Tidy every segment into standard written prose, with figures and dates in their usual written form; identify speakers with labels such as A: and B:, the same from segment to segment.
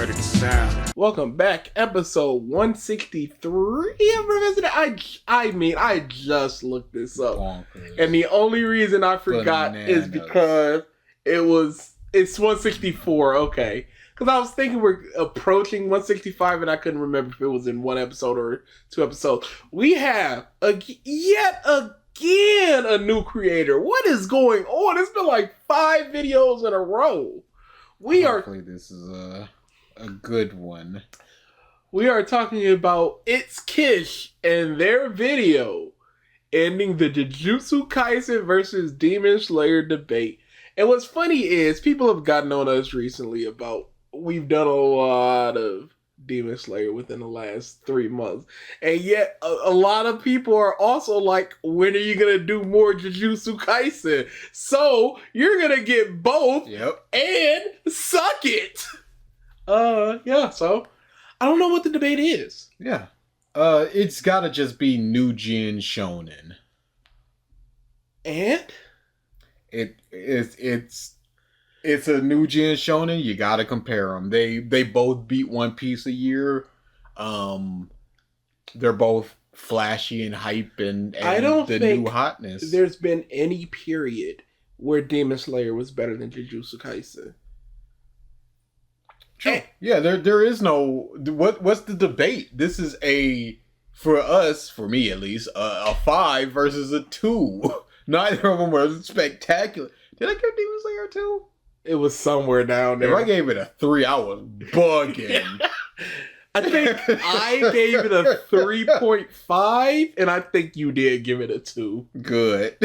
A: United Sound.
B: Welcome back, episode 163 of Revisited. I just looked this up.
A: Bonkers.
B: And the only reason I forgot is because it's 164, okay. Because I was thinking we're approaching 165 and I couldn't remember if it was in one episode or two episodes. We have, yet again, a new creator. What is going on? It's been like 5 videos in a row.
A: Hopefully this is a good one.
B: We are talking about Its Kish and their video ending the Jujutsu Kaisen versus Demon Slayer debate. And what's funny is people have gotten on us recently about we've done a lot of Demon Slayer within the last 3 months. And yet a lot of people are also like, when are you going to do more Jujutsu Kaisen? So you're going to get both and suck it. Yeah, so I don't know what the debate is.
A: Yeah. It's got to just be new gen shonen.
B: And
A: it's a new gen shonen. You got to compare them. They both beat One Piece a year. They're both flashy and hype and
B: I don't
A: the
B: think
A: new hotness.
B: There's been any period where Demon Slayer was better than Jujutsu Kaisen.
A: True. Yeah, there is no what's the debate? This is for me at least, a 5 versus a 2. Neither of them were spectacular. Did I give Demon Slayer a 2?
B: It was somewhere down there.
A: If I gave it a 3, I was bugging.
B: I think I gave it a 3.5, and I think you did give it a 2.
A: Good.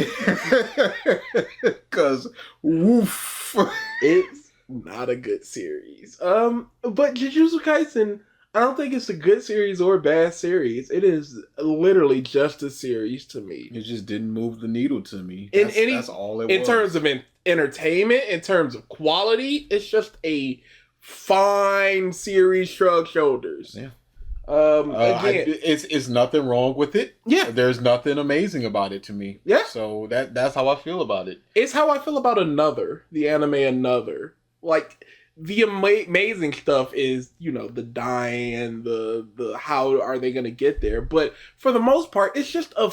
A: Because, woof.
B: It's not a good series. But Jujutsu Kaisen, I don't think it's a good series or a bad series. It is literally just a series to me.
A: It just didn't move the needle to me.
B: That's
A: all it was.
B: In terms of entertainment, in terms of quality, it's just a fine series, shrug shoulders.
A: Yeah.
B: Again,
A: it's nothing wrong with it.
B: Yeah.
A: There's nothing amazing about it to me.
B: Yeah.
A: So that's how I feel about it.
B: It's how I feel about the anime Another. Like, the amazing stuff is, the dying and the how are they going to get there. But for the most part, it's just a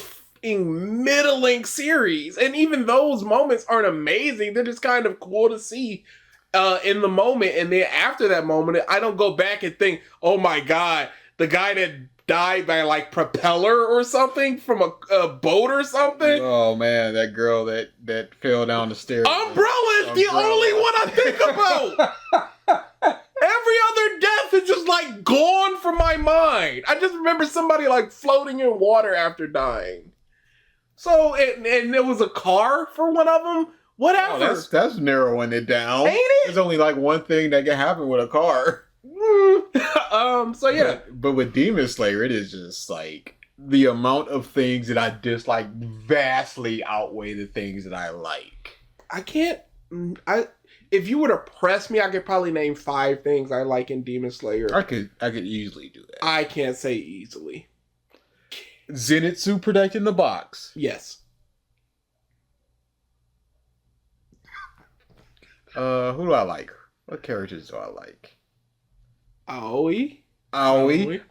B: middling series. And even those moments aren't amazing. They're just kind of cool to see in the moment. And then after that moment, I don't go back and think, oh my God, the guy that died by like propeller or something from a boat or something.
A: Oh man, that girl that fell down the stairs.
B: Umbrella is the only one I think about. Every other death is just like gone from my mind. I just remember somebody like floating in water after dying. So and there was a car for one of them. Whatever.
A: Oh, that's narrowing it down.
B: Ain't it?
A: There's only like one thing that can happen with a car.
B: So yeah.
A: But with Demon Slayer, it is just like the amount of things that I dislike vastly outweigh the things that I like.
B: If you were to press me, I could probably name 5 things I like in Demon Slayer.
A: I could easily do that.
B: I can't say easily.
A: Zenitsu protecting the box.
B: Yes.
A: Who do I like? What characters do I like?
B: Aoi.
A: Oh, if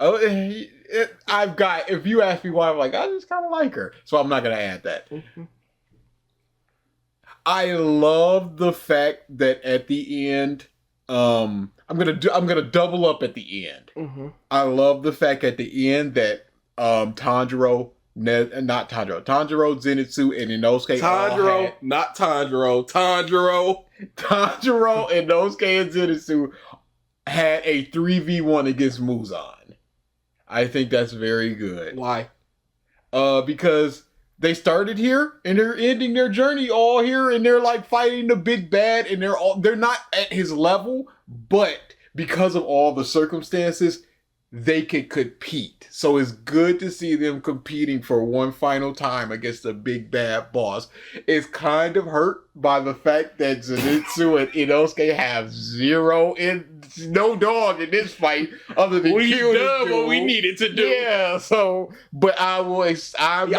A: you ask me why, I'm like, I just kind of like her. So I'm not going to add that.
B: Mm-hmm.
A: I love the fact that at the end, I'm gonna double up at the end.
B: Mm-hmm.
A: I love the fact at the end that Tanjiro, Zenitsu, and Inosuke Tanjiro, Inosuke, and Zenitsu had a 3v1 against Muzan. I think that's very good.
B: Why?
A: Because they started here and they're ending their journey all here, and they're like fighting the big bad, and they're not at his level, but because of all the circumstances, they can compete. So it's good to see them competing for one final time against the big bad boss. It's kind of hurt by the fact that Zenitsu and Inosuke have no dog in this fight other than
B: kill done what we needed to do.
A: Yeah, so, but I will
B: accept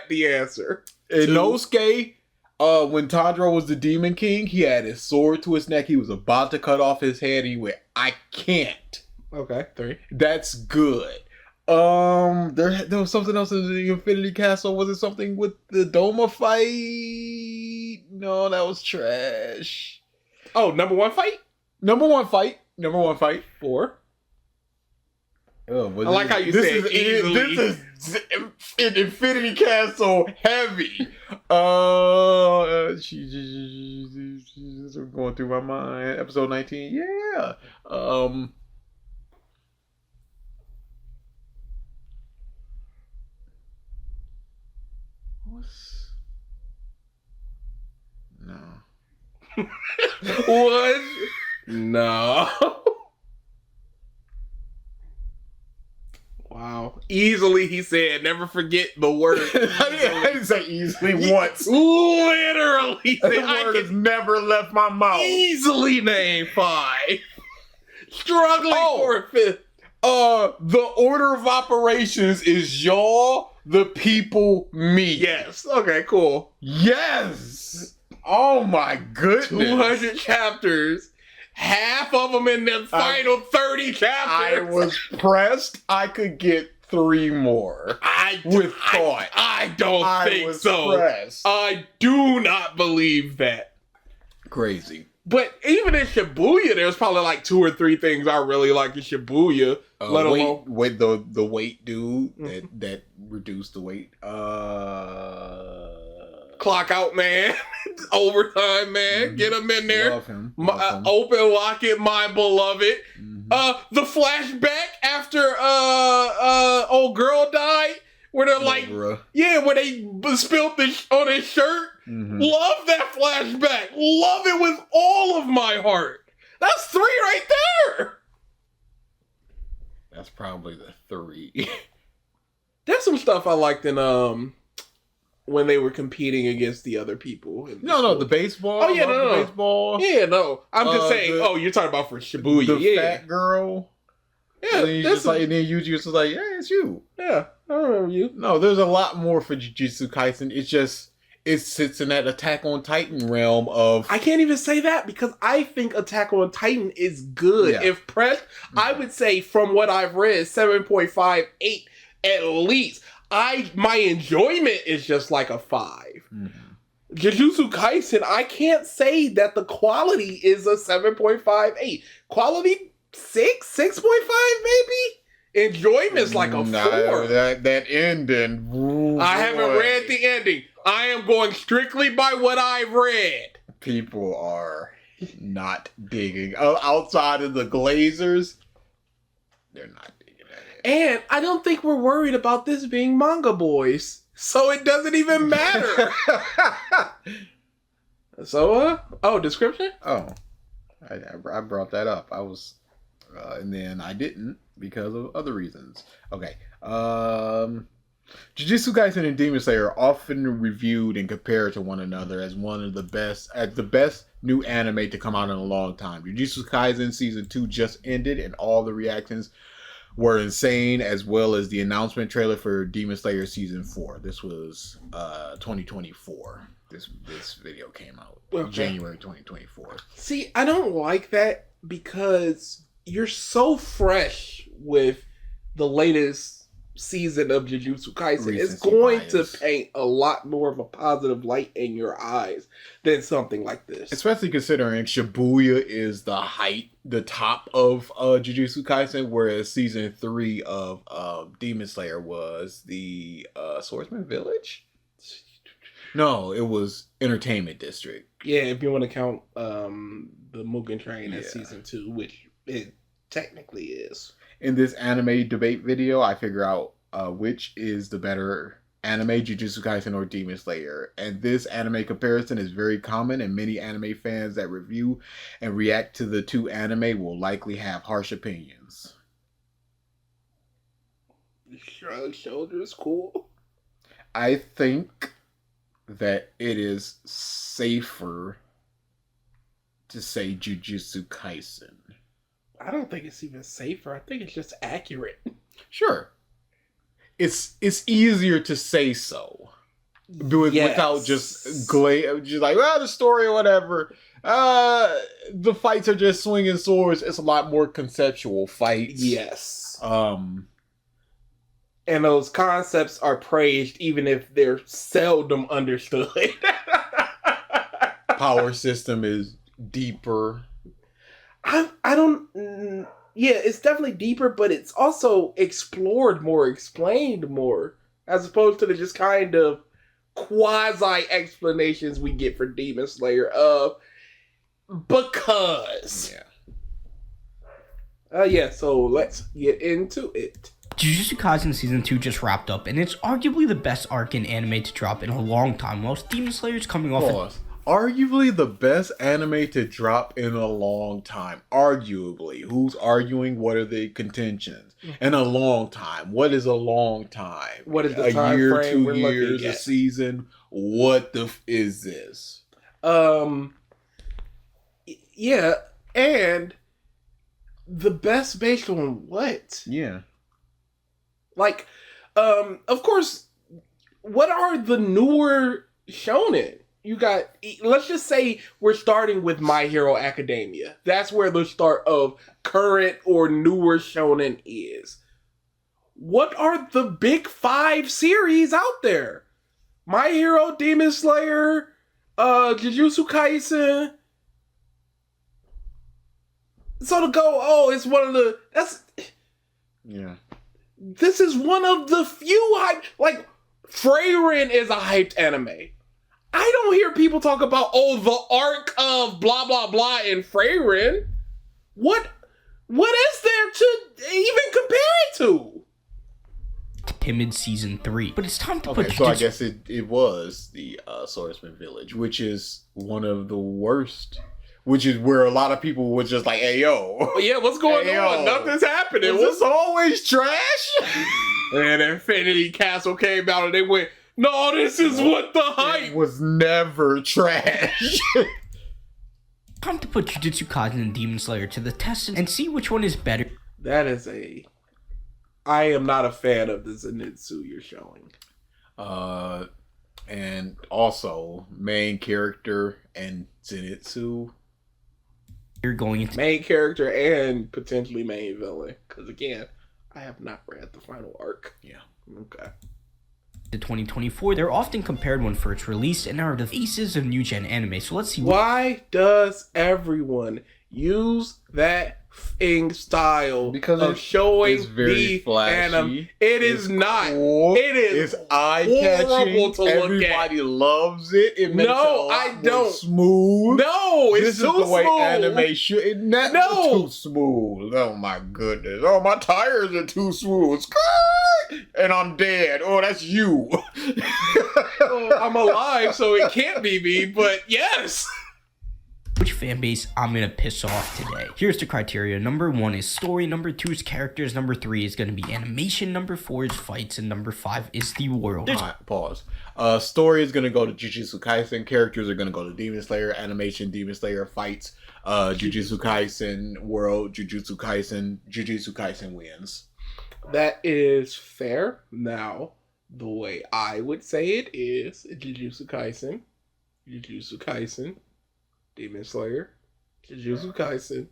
B: the answer.
A: Inosuke, when Tanjiro was the Demon King, he had his sword to his neck. He was about to cut off his head. He went I can't.
B: Okay, 3.
A: That's good. There was something else in the Infinity Castle. Was it something with the Doma fight? No, that was trash.
B: Oh, number 1 fight?
A: Number one fight.
B: 4.
A: Oh,
B: I like how you said easily.
A: This is in Infinity Castle heavy. She's going through my mind. Episode 19. Yeah. No.
B: What? No. Wow. Easily, he said. Never forget the word.
A: I didn't say easily once.
B: Literally.
A: The word has never left my mouth.
B: Easily name 5. Struggling for a 5th.
A: The order of operations is y'all, the people, me.
B: Yes. Okay, cool.
A: Yes. Oh my goodness.
B: 200 chapters. Half of them in the final 30 chapters.
A: I was pressed. I could get 3 more. With thought.
B: I don't think so.
A: Pressed.
B: I do not believe that.
A: Crazy.
B: But even in Shibuya, there's probably like 2 or 3 things I really like in Shibuya. Let alone
A: the weight dude that reduced the weight.
B: Clock out, man. Overtime, man. Get him in there.
A: Love him.
B: Open Locket, my beloved. The flashback after old girl died, where they're like, where they spilled on his shirt. Love that flashback. Love it with all of my heart. That's 3 right there.
A: That's probably the 3.
B: There's some stuff I liked in when they were competing against the other people.
A: The baseball.
B: Oh yeah,
A: the baseball.
B: Yeah, no. I'm just saying. You're talking about for Shibuya.
A: The fat girl.
B: Yeah,
A: and then Yuji was just like, "Yeah, it's you."
B: Yeah, I remember you.
A: No, there's a lot more for Jujutsu Kaisen. It's just it sits in that Attack on Titan realm of.
B: I can't even say that because I think Attack on Titan is good. Yeah. If pressed, I would say from what I've read, 7.58 at least. My enjoyment is just like a 5. Jujutsu Kaisen, I can't say that the quality is a 7.58. Quality 6.5 maybe? Enjoyment's like a 4.
A: That ending. Ooh,
B: I haven't read the ending. I am going strictly by what I've read.
A: People are not digging. Outside of the Glazers, they're not digging at it.
B: And I don't think we're worried about this being manga boys. So it doesn't even matter. So, description?
A: Oh, I brought that up. I was, and then I didn't because of other reasons. Okay. Jujutsu Kaisen and Demon Slayer are often reviewed and compared to one another as the best new anime to come out in a long time. Jujutsu Kaisen season 2 just ended, and all the reactions were insane, as well as the announcement trailer for Demon Slayer season 4. This was 2024. This video came out January 2024.
B: See, I don't like that because you're so fresh with the latest season of Jujutsu Kaisen. It's going to paint a lot more of a positive light in your eyes than something like this.
A: Especially considering Shibuya is the top of Jujutsu Kaisen, whereas season 3 of Demon Slayer was the Swordsman Village? No, it was Entertainment District.
B: Yeah, if you want to count the Mugen Train as season 2, which it technically is.
A: In this anime debate video, I figure out which is the better anime, Jujutsu Kaisen or Demon Slayer. And this anime comparison is very common, and many anime fans that review and react to the two anime will likely have harsh opinions.
B: Shrug shoulders, cool.
A: I think that it is safer to say Jujutsu Kaisen.
B: I don't think it's even safer. I think it's just accurate.
A: Sure. It's easier to say so. Without just like, well, the story or whatever. The fights are just swinging swords. It's a lot more conceptual fights.
B: Yes.
A: Um,
B: And those concepts are praised even if they're seldom understood.
A: Power system is deeper.
B: I don't... Yeah, it's definitely deeper, but it's also explored more, explained more, as opposed to the just kind of quasi-explanations we get for Demon Slayer of because. Yeah, so let's get into it.
C: Jujutsu Kaisen Season 2 just wrapped up, and it's arguably the best arc in anime to drop in a long time, whilst Demon Slayer's coming off
A: Pause. Arguably the best anime to drop in a long time. Arguably. Who's arguing? What are the contentions? In a long time. What is a long time?
B: What is the
A: a
B: time
A: year,
B: frame
A: 2
B: we're
A: years,
B: looking
A: a
B: at?
A: season? What the is this?
B: Yeah, and the best based on what?
A: Yeah.
B: Like, of course, what are the newer shonen? You got, let's just say we're starting with My Hero Academia. That's where the start of current or newer shonen is. What are the big 5 series out there? My Hero, Demon Slayer, Jujutsu Kaisen. So to go, oh, it's one of the,
A: Yeah.
B: this is one of the few hype, like, Freyrin is a hyped anime. I don't hear people talk about, oh, the arc of blah, blah, blah in Freyrin. What is there to even compare it to?
C: Timid Season 3. But it's time to
A: Okay,
C: put
A: so I
C: Jujutsu...
A: guess it was the Swordsman Village, which is one of the worst. Which is where a lot of people were just like, hey, yo.
B: Yeah, what's going
A: Hey,
B: on?
A: yo.
B: Nothing's happening.
A: Is this always trash?
B: And Infinity Castle came out and they went, no, this is what the hype.
A: It was never trash.
C: Time to put Jujutsu Kaisen and Demon Slayer to the test and see which one is better.
B: That is I am not a fan of the Zenitsu you're showing.
A: And also, main character and Zenitsu.
C: You're going into
B: Main character and potentially main villain. Because again, I have not read the final arc.
A: Yeah.
B: Okay.
C: 2024. They're often compared when first released and are the faces of new gen anime. So let's see
B: Why does everyone use that f***ing style
A: Because
B: of showing
A: it's very
B: the
A: flashy.
B: anime? It is not.
A: Cool.
B: It is
A: It's eye-catching.
B: horrible to look at.
A: Everybody loves it. It makes
B: No,
A: it a lot
B: I
A: more
B: don't.
A: smooth.
B: No, it's
A: This is
B: too
A: the way
B: smooth.
A: anime should. It's not
B: No.
A: too smooth. Oh my goodness. Oh, my tires are too smooth. Skirt! And I'm dead. Oh, that's you.
B: I'm alive, so it can't be me, but yes.
C: which fan base I'm gonna piss off today. Here's the criteria. Number 1 is story, number 2 is characters, number 3 is gonna be animation, number 4 is fights, and number 5 is the world.
A: Alright, pause. Story is gonna go to Jujutsu Kaisen. Characters are gonna go to Demon Slayer. Animation, Demon Slayer. Fights, Jujutsu Kaisen. World, Jujutsu Kaisen. Jujutsu Kaisen wins.
B: That is fair. Now, the way I would say it is Jujutsu Kaisen, Jujutsu Kaisen, Demon Slayer, Jujutsu Kaisen,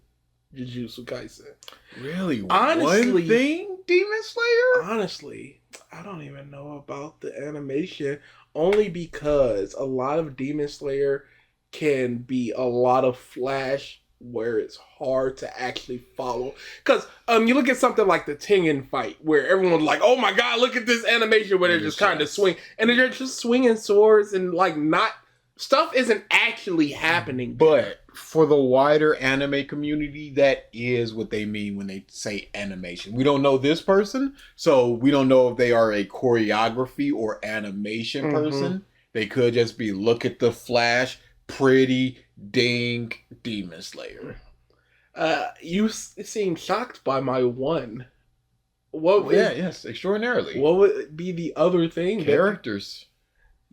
B: Jujutsu Kaisen.
A: Really?
B: Honestly-
A: One thing? Demon Slayer?
B: Honestly, I don't even know about the animation, only because a lot of Demon Slayer can be a lot of flash where it's hard to actually follow. Because you look at something like the Tengen fight, where everyone's like, oh my god, look at this animation where they're just kind of swing. And they're just swinging swords and like not... Stuff isn't actually happening.
A: But for the wider anime community, that is what they mean when they say animation. We don't know this person, so we don't know if they are a choreography or animation person. They could just be, look at the flash, pretty ding Demon Slayer.
B: You seem shocked by my one. What would,
A: Yes, extraordinarily.
B: what would be the other thing? that-
A: Characters.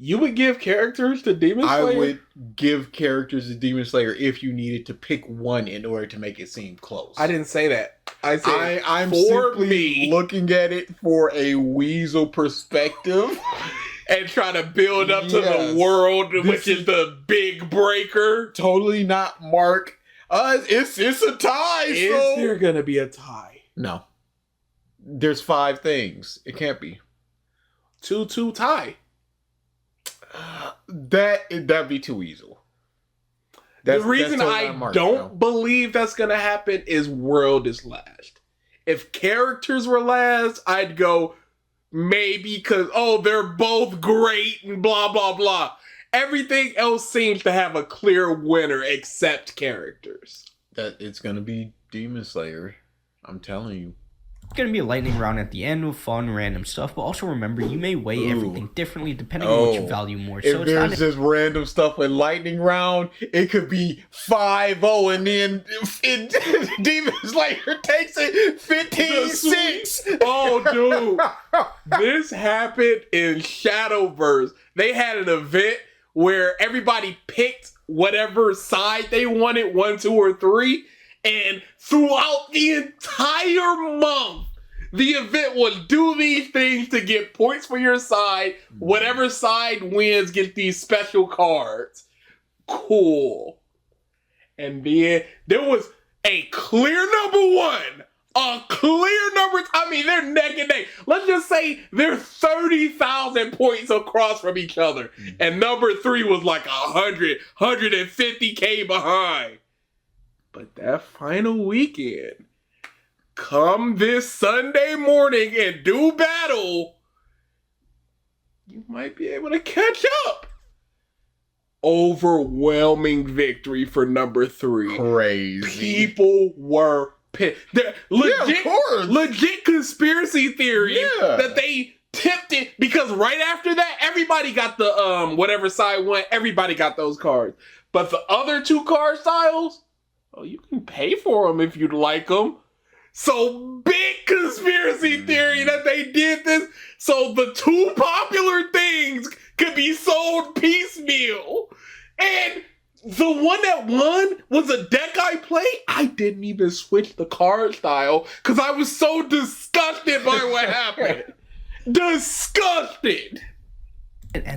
B: You would give characters to Demon
A: I
B: Slayer?
A: would give characters to Demon Slayer if you needed to pick one in order to make it seem close.
B: I didn't say that. I said
A: I'm
B: for
A: simply
B: me.
A: looking at it for a weasel perspective,
B: and try to build up to
A: Yes.
B: the world, which is the big breaker.
A: Totally not Mark. It's a tie.
B: Is
A: so
B: there gonna be a tie?
A: no. There's 5 things. It can't be.
B: 2-2 tie.
A: That'd be too easy.
B: The reason
A: totally
B: I
A: not Mark,
B: don't
A: no.
B: believe that's gonna happen is world is last. If characters were last, I'd go maybe because they're both great and blah blah blah. Everything else seems to have a clear winner except characters.
A: That it's gonna be Demon Slayer. I'm telling you.
C: It's going to be a lightning round at the end with fun, random stuff, but also remember, you may weigh everything differently depending on what you value more.
A: If
C: So it's
A: there's
C: not
A: just random stuff with lightning round, it could be 5-0 and then Demon Slayer takes it 15-6.
B: Oh, dude. This happened in Shadowverse. They had an event where everybody picked whatever side they wanted, 1, 2, or 3. And throughout the entire month, the event was do these things to get points for your side. Whatever side wins gets these special cards. Cool. And then there was a clear number 1. A clear number. They're neck and neck. Let's just say they're 30,000 points across from each other. And number 3 was like 150K behind. But that final weekend, come this Sunday morning and do battle, you might be able to catch up. Overwhelming victory for number 3.
A: Crazy.
B: People were pissed.
A: Of course.
B: Legit conspiracy theory that they tipped it because right after that, everybody got the whatever side won. Everybody got those cards. But the other 2 card styles, you can pay for them if you'd like them. So big conspiracy theory that they did this so the 2 popular things could be sold piecemeal. And the one that won was a deck I played. I didn't even switch the card style because I was so disgusted by what happened. Disgusted.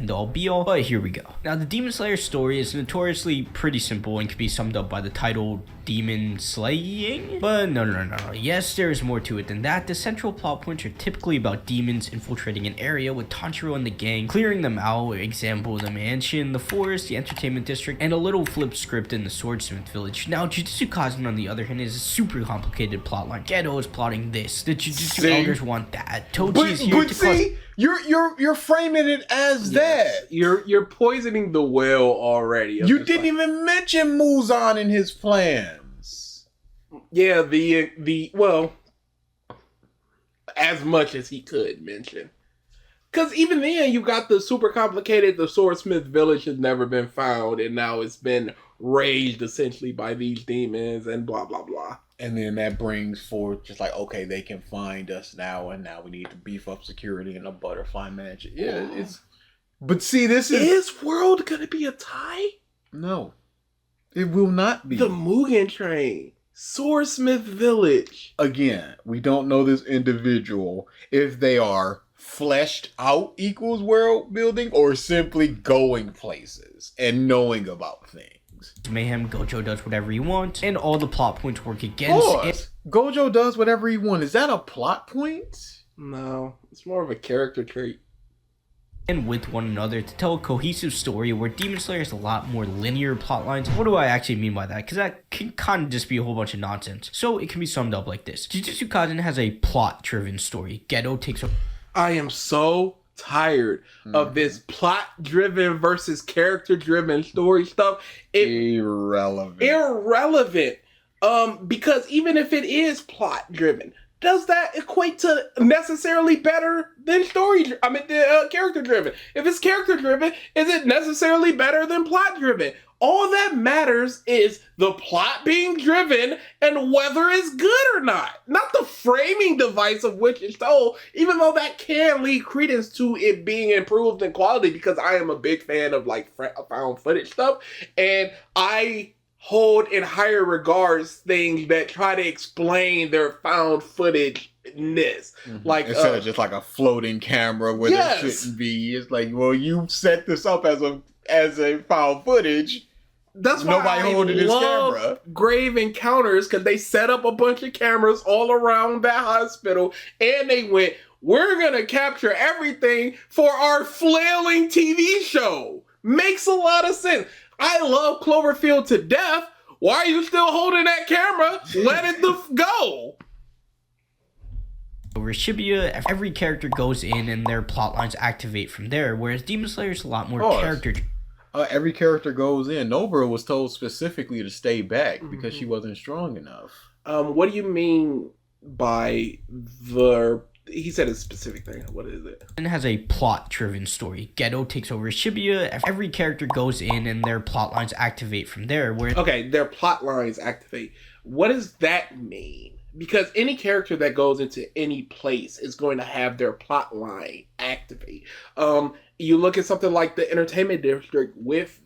C: end all be all, but here we go. Now, the Demon Slayer story is notoriously pretty simple and can be summed up by the title Demon Slaying, but no. Yes, there is more to it than that. The central plot points are typically about demons infiltrating an area with Tanjiro and the gang, clearing them out, example, the mansion, the forest, the entertainment district, and a little flip script in the swordsmith village. Now, Jujutsu Kaisen, on the other hand, is a super complicated plotline. Geto is plotting this, the Jujutsu elders want that, Toji is here to cause...
A: You're framing it as that.
B: You're poisoning the well already.
A: You didn't even mention Muzan in his plans.
B: Yeah, well, as much as he could mention. Because even then, you got the super complicated, the swordsmith village has never been found, and now it's been raised essentially by these demons, and blah, blah, blah.
A: And then that brings forth just like, okay, they can find us now, and now we need to beef up security in a butterfly mansion. Yeah, it's... But see, this is...
B: Is World gonna be a tie?
A: No. It will not be.
B: The Mugen Train. Swordsmith Village.
A: Again, we don't know this individual if they are fleshed out equals world building or simply going places and knowing about things.
C: Mayhem, Gojo does whatever he wants, and all the plot points work against it.
A: Gojo does whatever he wants. Is that a plot point?
B: No, it's more of a character trait.
C: And with one another to tell a cohesive story where Demon Slayer has a lot more linear plot lines. What do I actually mean by that? Because that can kind of just be a whole bunch of nonsense. So it can be summed up like this. Jujutsu Kaisen has a plot-driven story. Geto takes a...
B: I am so tired of this plot-driven versus character-driven story stuff.
A: Irrelevant.
B: Because even if it is plot-driven, does that equate to necessarily better than character-driven? If it's character-driven, is it necessarily better than plot-driven? All that matters is the plot being driven and whether it's good or not. Not the framing device of which it's told, even though that can lead credence to it being improved in quality, because I am a big fan of like found footage stuff, and I hold in higher regards things that try to explain their found footage-ness. Like
A: instead of just like a floating camera where there shouldn't be. It's like, well, you set this up as a found footage.
B: That's why
A: nobody holding this
B: love
A: camera.
B: Grave Encounters, because they set up a bunch of cameras all around that hospital, and they went, we're gonna capture everything for our flailing TV show. Makes a lot of sense. I love Cloverfield to death. Why are you still holding that camera? Let it go.
C: Over Shibuya, every character goes in and their plot lines activate from there, whereas Demon Slayer is a lot more character.
A: Every character goes in. Nobara was told specifically to stay back because she wasn't strong enough.
B: What do you mean by the... He said a specific thing. What is it?
C: It has a plot-driven story. Geto takes over Shibuya. Every character goes in and their plot lines activate from there.
B: Okay, their plot lines activate. What does that mean? Because any character that goes into any place is going to have their plot line activate. You look at something like the Entertainment District with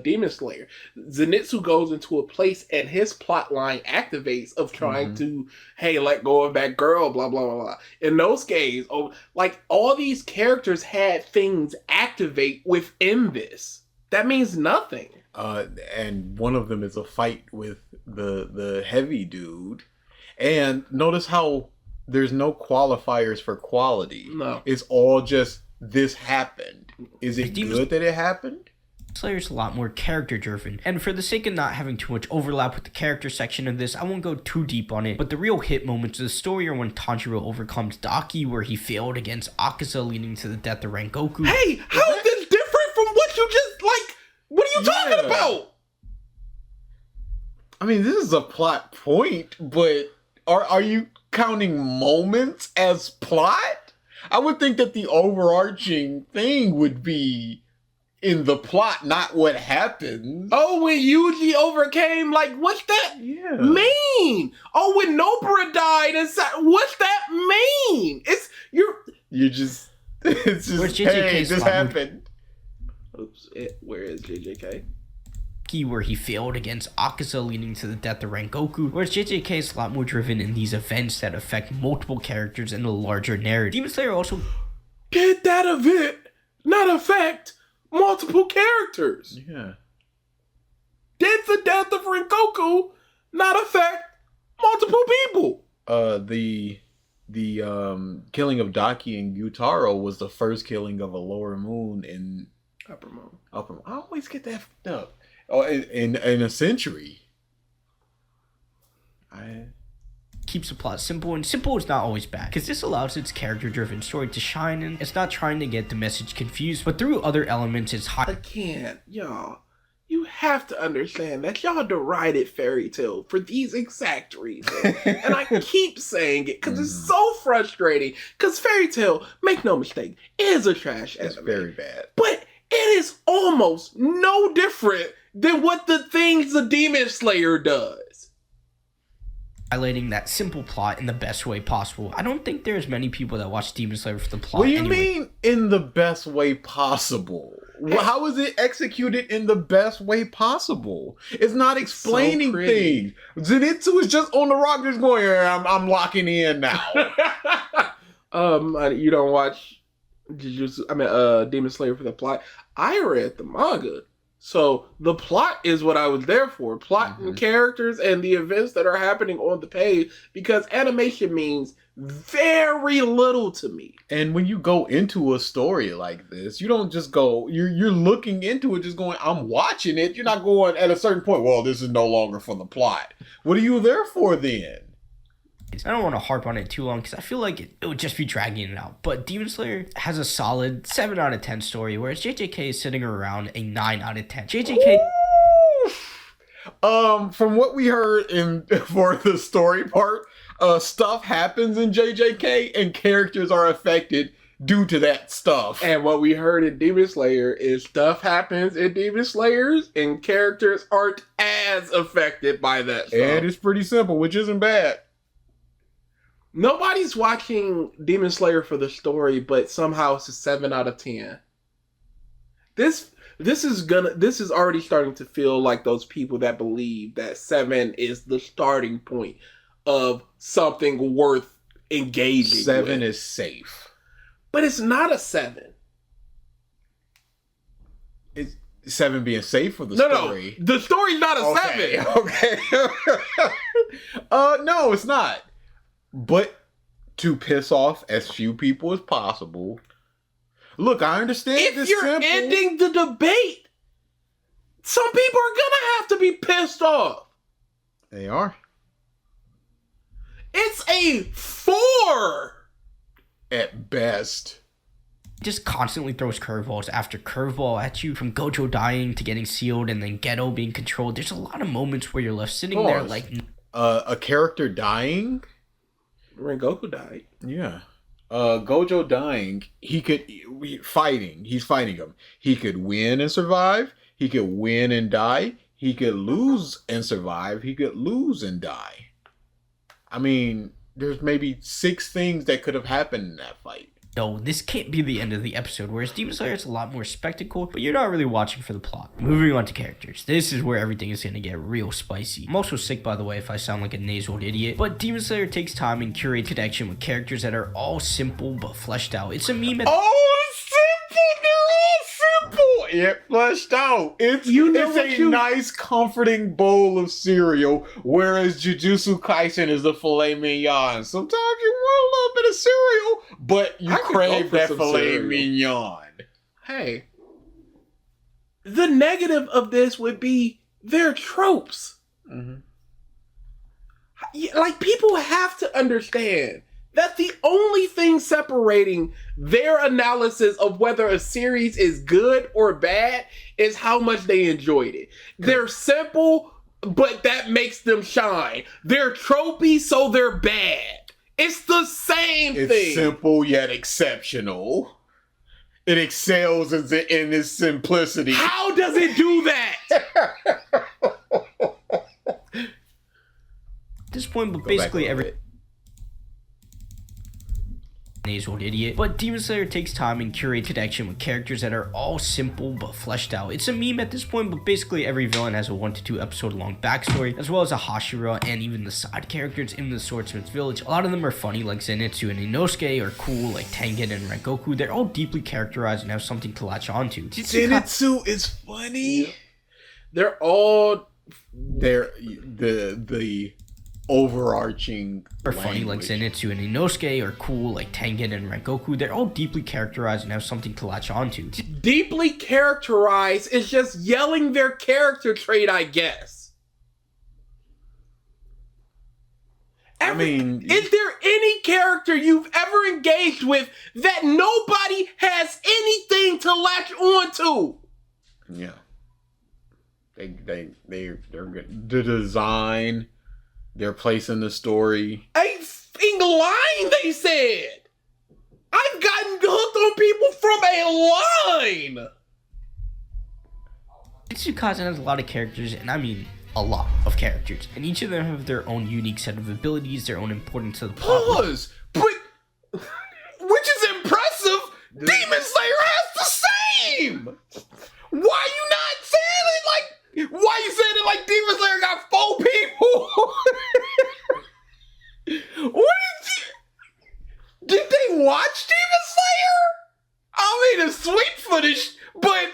B: Demon Slayer. Zenitsu goes into a place and his plot line activates of trying to, hey, let go of that girl, blah, blah, blah, blah. In those cases, like all these characters had things activate within this. That means nothing.
A: And one of them is a fight with the heavy dude. And notice how there's no qualifiers for quality.
B: No.
A: It's all just, this happened. Is it good that it happened?
C: Slayer's a lot more character driven, and for the sake of not having too much overlap with the character section of this, I won't go too deep on it, but the real hit moments of the story are when Tanjiro overcomes Daki, where he failed against Akaza, leading to the death of Rengoku.
B: Hey, how is this different from what you just, like, what are you talking about?
A: I mean, this is a plot point, but are you counting moments as plot? I would think that the overarching thing would be in the plot, not what happens.
B: Oh, when Yuji overcame, like, what's that mean? Oh, when Nobara died, what's that mean? It's
A: just, hey, this happened.
B: Oops, where is JJK?
C: Where he failed against Akaza, leading to the death of Rengoku, whereas JJK is a lot more driven in these events that affect multiple characters in the larger narrative. Demon Slayer also...
B: Did that event not affect multiple characters?
A: Yeah.
B: Did the death of Rengoku not affect multiple people?
A: The killing of Daki and Gyutaro was the first killing of a lower moon in
B: Upper Moon.
A: I always get that fucked up. Oh, in a century.
C: Keeps the plot simple, and simple is not always bad, because this allows its character-driven story to shine, and it's not trying to get the message confused, but through other elements it's high.
B: Again, y'all, you have to understand that y'all derided Fairy Tail for these exact reasons. And I keep saying it because it's so frustrating, because Fairy Tail, make no mistake, is a trash anime.
A: It's very bad.
B: But it is almost no different than what the things the Demon Slayer does.
C: Highlighting that simple plot in the best way possible. I don't think there's many people that watch Demon Slayer for the plot.
A: What do you mean in the best way possible? How is it executed in the best way possible? It's not explaining things. Zenitsu is just on the rock, just going, I'm locking in now.
B: You don't watch Demon Slayer for the plot. I read the manga. So the plot is what I was there for. Plot and characters and the events that are happening on the page, because animation means very little to me.
A: And when you go into a story like this, you don't just go, you're looking into it just going, I'm watching it. You're not going at a certain point, well, this is no longer for the plot. What are you there for then?
C: I don't want to harp on it too long because I feel like it would just be dragging it out. But Demon Slayer has a solid 7 out of 10 story, whereas JJK is sitting around a 9 out of 10. JJK...
A: From what we heard for the story part, stuff happens in JJK and characters are affected due to that stuff.
B: And what we heard in Demon Slayer is stuff happens in Demon Slayers and characters aren't as affected by that stuff.
A: And it's pretty simple, which isn't bad.
B: Nobody's watching Demon Slayer for the story, but somehow it's a 7 out of 10. This This is already starting to feel like those people that believe that 7 is the starting point of something worth engaging
A: 7
B: with.
A: is safe.
B: But it's not a 7.
A: Is 7 being safe for the story?
B: No, the story's not a 7.
A: Okay. No, it's not. But to piss off as few people as possible. Look, I understand
B: If
A: this
B: you're
A: simple.
B: ending the debate, some people are gonna have to be pissed off.
A: They are.
B: It's a 4
A: At best.
C: Just constantly throws curveballs after curveball at you, from Gojo dying to getting sealed and then Geto being controlled. There's a lot of moments where you're left sitting there like...
A: A character dying?
B: Rengoku died.
A: Yeah. Gojo dying, he's fighting him. He could win and survive. He could win and die. He could lose and survive. He could lose and die. I mean, there's maybe 6 things that could have happened in that fight.
C: No, this can't be the end of the episode, whereas Demon Slayer is a lot more spectacle, but you're not really watching for the plot. Moving on to characters. This is where everything is going to get real spicy. I'm also sick, by the way, if I sound like a nasal idiot, but Demon Slayer takes time and curates connection with characters that are all simple but fleshed out. It's a meme at...
A: It fleshed out. It's a nice, comforting bowl of cereal, whereas Jujutsu Kaisen is the filet mignon. Sometimes you want a little bit of cereal, but you crave that filet mignon.
B: Hey, the negative of this would be their tropes.
A: Mm-hmm.
B: Like, people have to understand that the only thing separating their analysis of whether a series is good or bad is how much they enjoyed it. They're simple, but that makes them shine. They're tropey, so they're bad. It's the same thing.
A: It's simple yet exceptional. It excels in its simplicity.
B: How does it do that?
C: At this point, but basically every... nasal idiot. But Demon Slayer takes time and curates connection with characters that are all simple but fleshed out. It's a meme at this point, but basically every villain has a 1 to 2 episode long backstory, as well as a Hashira and even the side characters in the Swordsmith's Village. A lot of them are funny, like Zenitsu and Inosuke, or cool, like Tengen and Rengoku. They're all deeply characterized and have something to latch onto.
A: Zenitsu is funny.
B: They're
A: the overarching
C: are funny, like Zenitsu and Inosuke, or cool, like Tengen and Rengoku. They're all deeply characterized and have something to latch onto.
B: Deeply characterized is just yelling their character trait, I guess. Is there any character you've ever engaged with that nobody has anything to latch onto?
A: Yeah. They're good. The design, their place in the story.
B: A f***ing line, they said. I've gotten hooked on people from a line.
C: Jujutsu Kaisen has a lot of characters, and I mean a lot of characters, and each of them have their own unique set of abilities, their own importance to the plot.
A: Pause! But, which is impressive, Demon Slayer has the same! Why you not saying it like... Why you saying it like Demon Slayer got 4 people? What did they watch Demon Slayer? I mean, it's sweet footage, but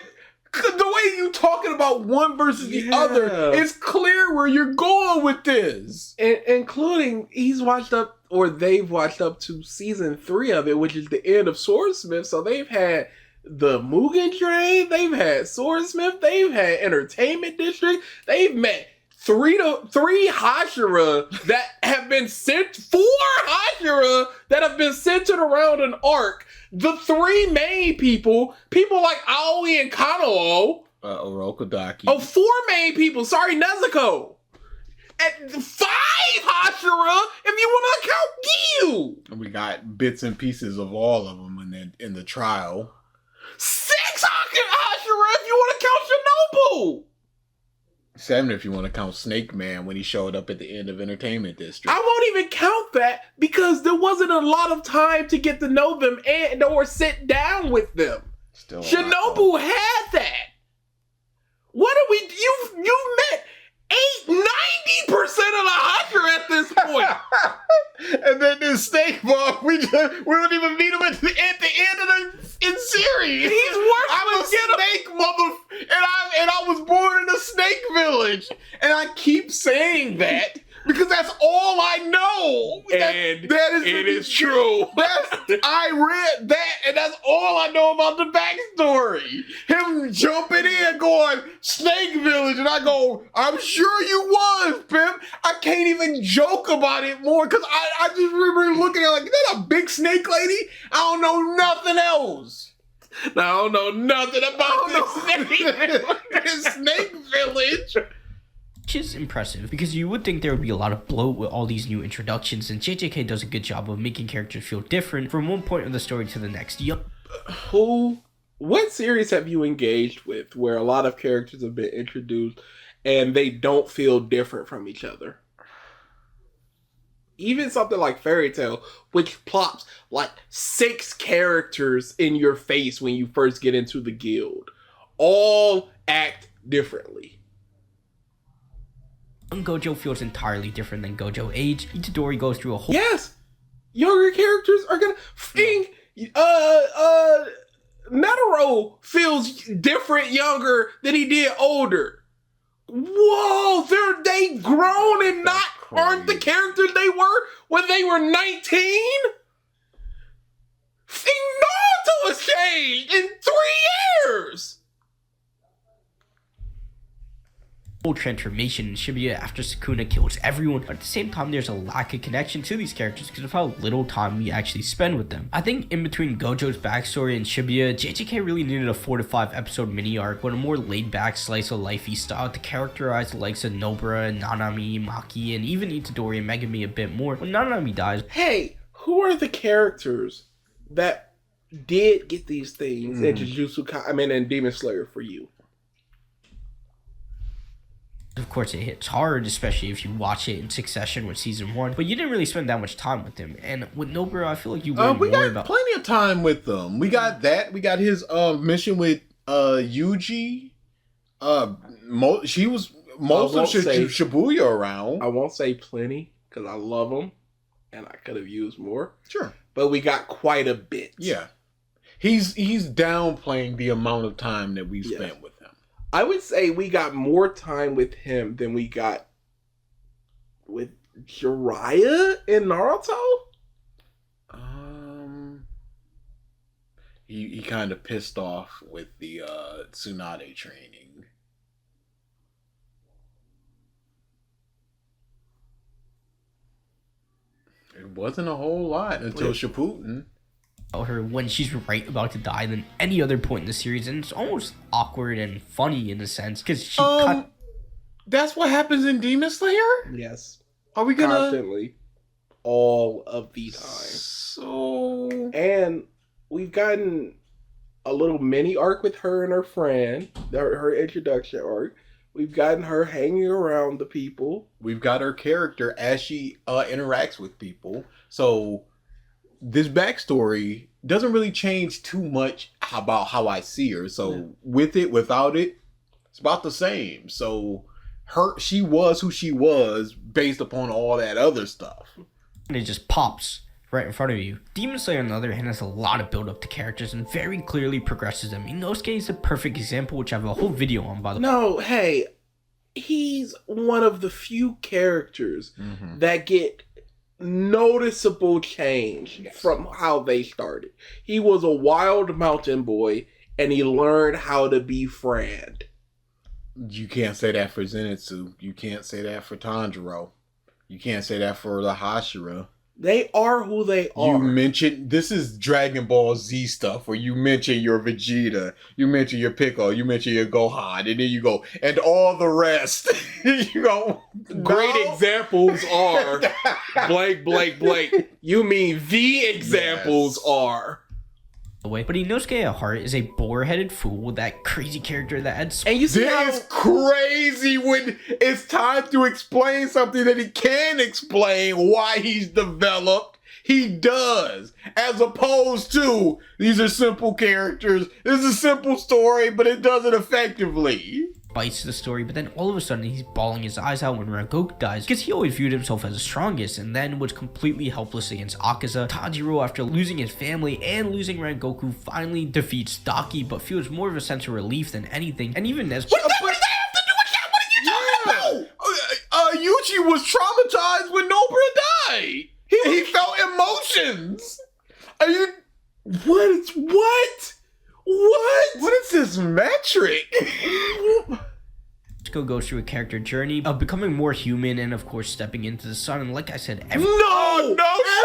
A: the way you talking about one versus the other, it's clear where you're going with this.
B: Including, they've watched up to season 3 of it, which is the end of Swordsmith, so they've had the Mugen Train, they've had Swordsmith, they've had Entertainment District, they've met 3 Hashira that have been sent, 4 Hashira that have been centered around an arc. The 3 main people like Aoi and Kanao.
A: Orokodaki.
B: 4 main people, sorry, Nezuko. And 5 Hashira if you want to count Giyu.
A: We got bits and pieces of all of them in the trial.
B: 6 Hashira if you want to count Shinobu.
A: 7 if you want to count Snake Man when he showed up at the end of Entertainment District.
B: I won't even count that because there wasn't a lot of time to get to know them or sit down with them. Shinobu had that. What are we? You've met 90% of the Hydra at this point.
A: And then this snake ball, we don't even meet him at the end of the series.
B: He's worse.
A: I'm a snake and I was born in a snake village, and I keep saying that because that's all I know.
B: And
A: it is true. I read that, and that's all I know about the backstory. Him jumping in, going Snake Village, and I go, I'm sure you was, pimp. I can't even joke about it more because I just remember looking at it like, is that a big snake lady? I don't know nothing else.
B: I don't know nothing about this
A: Snake Village.
C: Which is impressive, because you would think there would be a lot of bloat with all these new introductions, and JJK does a good job of making characters feel different from one point of the story to the next. Yup.
B: What series have you engaged with where a lot of characters have been introduced and they don't feel different from each other? Even something like Fairy Tail, which plops like 6 characters in your face when you first get into the guild, all act differently.
C: Gojo feels entirely different than Gojo Age. Itadori goes through a whole...
B: Yes! Younger characters are gonna... Netero feels different younger than he did older. Whoa! They grown and aren't the characters they were when they were 19? Naruto has changed in 3 years!
C: Whole transformation in Shibuya after Sukuna kills everyone, but at the same time there's a lack of connection to these characters because of how little time we actually spend with them. I think in between Gojo's backstory and Shibuya, JJK really needed a 4 to 5 episode mini arc with a more laid back slice of lifey style to characterize the likes of Nobara, Nanami, Maki, and even Itadori and Megami a bit more when Nanami dies.
B: Hey, who are the characters that did get these things in Jujutsu Kaisen and Demon Slayer for you?
C: Of course, it hits hard, especially if you watch it in succession with season 1. But you didn't really spend that much time with him. And with Nobara, I feel like you learned
A: we
C: more
A: got
C: about...
A: plenty of time with them. We got that. We got his mission with Yuji. She was most of Shibuya around.
B: I won't say plenty because I love them and I could have used more.
A: Sure,
B: but we got quite a bit.
A: Yeah, he's downplaying the amount of time that we spent with him.
B: I would say we got more time with him than we got with Jiraiya in Naruto.
A: He kind of pissed off with the Tsunade training. It wasn't a whole lot until Shippuden.
C: Her when she's right about to die than any other point in the series, and it's almost awkward and funny in a sense because she
A: that's what happens in Demon Slayer.
B: Yes,
A: are we gonna
B: constantly all of the time?
A: So,
B: and we've gotten a little mini arc with her and her friend, her introduction arc. We've gotten her hanging around the people.
A: We've got her character as she interacts with people. So this backstory doesn't really change too much about how I see her. So with it, without it, it's about the same. So she was who she was based upon all that other stuff.
C: And it just pops right in front of you. Demon Slayer, on the other hand, has a lot of build up to characters and very clearly progresses them. Inosuke is a perfect example, which I have a whole video on, by the way.
B: No, hey, he's one of the few characters that get noticeable change from how they started. He was a wild mountain boy and he learned how to be friend.
A: You can't say that for Zenitsu. You can't say that for Tanjiro. You can't say that for the Hashira.
B: They are who they are.
A: You mentioned, this is Dragon Ball Z stuff where you mention your Vegeta, you mention your Piccolo, you mention your Gohan, and then you go, and all the rest. You go,
B: great examples are blank. You mean the examples are.
C: But Inosuke at heart is a bore-headed fool with that crazy character that adds...
B: And you see
A: it's crazy when it's time to explain something that he can explain why he's developed. He does. As opposed to, these are simple characters. This is a simple story, but it does it effectively.
C: bites to the story, but then all of a sudden he's bawling his eyes out when Rengoku dies because he always viewed himself as the strongest and then was completely helpless against Akaza. Tanjiro, after losing his family and losing Rengoku, finally defeats Daki, but feels more of a sense of relief than anything. And even as
A: What does that have to do with that? What are you talking about? Yuji was traumatized when Nobara died. He felt emotions. Are you...
B: What?
A: What is this metric?
C: Ichigo goes through a character journey of becoming more human and of course stepping into the sun, and like I said,
A: No,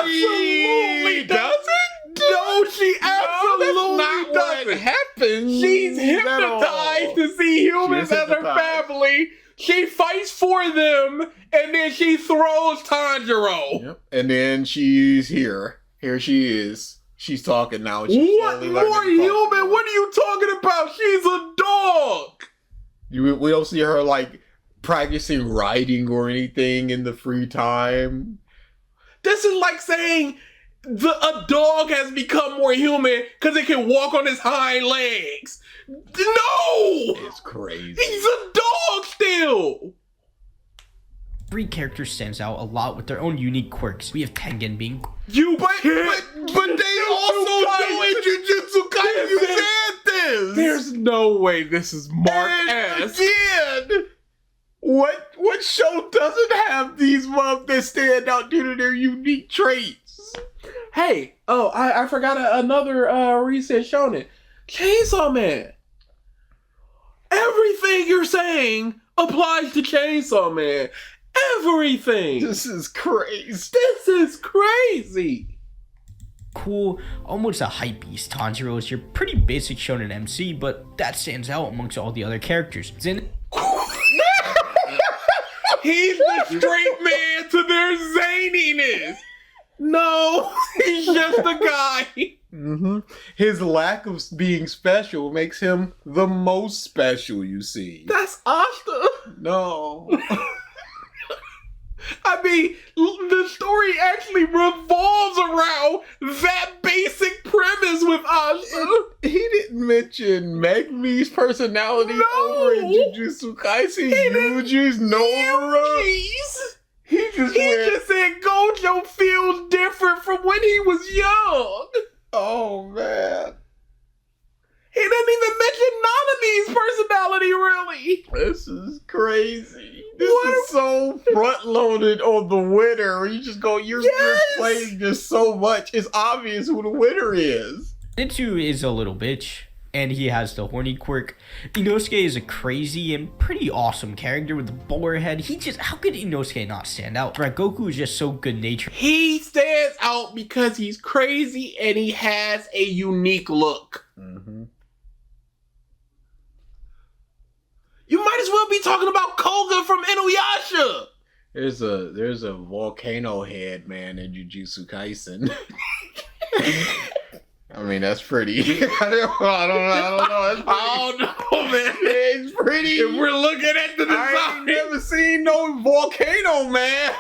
A: she doesn't.
B: No, she absolutely doesn't.
A: What happens?
B: She's hypnotized to see humans as her family. She fights for them, and then she throws Tanjiro.
A: Yep. And then she's here. Here she is. She's talking now. And she's
B: What more human? What are you talking about? She's a dog.
A: We don't see her like practicing riding or anything in the free time.
B: This is like saying a dog has become more human because it can walk on his hind legs. No!
A: It's crazy.
B: He's a dog still!
C: every character stands out a lot with their own unique quirks. We have Tengen being...
A: But they also do in Jujutsu Kaisen. You said this!
B: There's no way this is marked as...
A: Again! What show doesn't have these ones that stand out due to their unique traits?
B: Hey, I forgot another recent shonen. Chainsaw Man. Everything you're saying applies to Chainsaw Man. Everything.
A: This is crazy.
B: This is crazy.
C: Cool, almost a hype beast. Tanjiro is your pretty basic shonen MC, but that stands out amongst all the other characters.
B: He's the straight man to their zaniness. No, he's just a guy.
A: Mm-hmm. His lack of being special makes him the most special, you see.
B: That's Asta.
A: No.
B: I mean, the story actually revolves around that basic premise with Asta.
A: He didn't mention Megami's personality over in Jujutsu Kaisen. Yuji's Nora. He just
B: said Gojo feels different from when he was young.
A: Oh, man.
B: He didn't even mention Nanami's personality, really.
A: This is crazy. This is so front-loaded on the winner. You just go, you're playing this so much. It's obvious who the winner is.
C: Zetsu is a little bitch, and he has the horny quirk. Inosuke is a crazy and pretty awesome character with a bowler head. How could Inosuke not stand out? Goku is just so good-natured.
B: He stands out because he's crazy and he has a unique look.
A: Mm-hmm.
B: You might as well be talking about Koga from Inuyasha.
A: There's a volcano head, man, in Jujutsu Kaisen. I mean, that's pretty. I don't know, man. It's pretty.
B: If we're looking at the design,
A: I ain't never seen no volcano, man.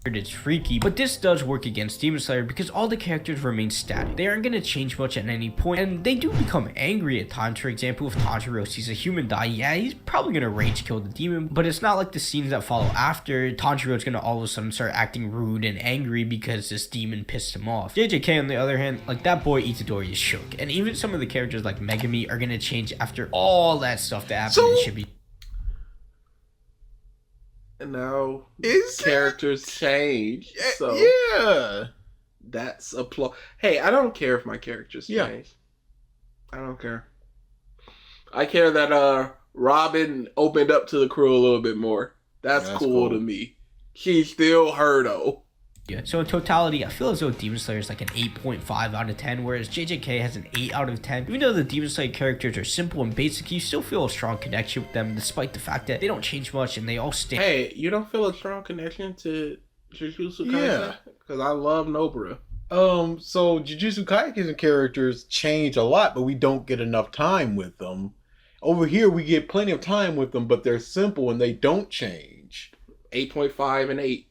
C: It's freaky, but this does work against Demon Slayer because all the characters remain static. They aren't going to change much at any point, and they do become angry at times. For example, if Tanjiro sees a human die, yeah, he's probably going to rage kill the demon, but it's not like the scenes that follow after. Tanjiro's going to all of a sudden start acting rude and angry because this demon pissed him off. JJK, on the other hand, like that boy Itadori is shook, and even some of the characters like Megami are going to change after all that stuff that happened in Shibuya.
B: Now characters change, so
A: yeah,
B: that's a plot. Hey, I don't care if my characters change. I don't care. I care that Robin opened up to the crew a little bit more. That's cool to me. She's still her though. Yeah.
C: So in totality, I feel as though Demon Slayer is like an 8.5 out of 10, whereas JJK has an 8 out of 10. Even though the Demon Slayer characters are simple and basic, you still feel a strong connection with them, despite the fact that they don't change much and they all stay.
B: Hey, you don't feel a strong connection to Jujutsu Kaisen?
A: Yeah.
B: Because I love Nobara.
A: So Jujutsu Kaisen characters change a lot, but we don't get enough time with them. Over here, we get plenty of time with them, but they're simple and they don't change.
B: 8.5 and 8.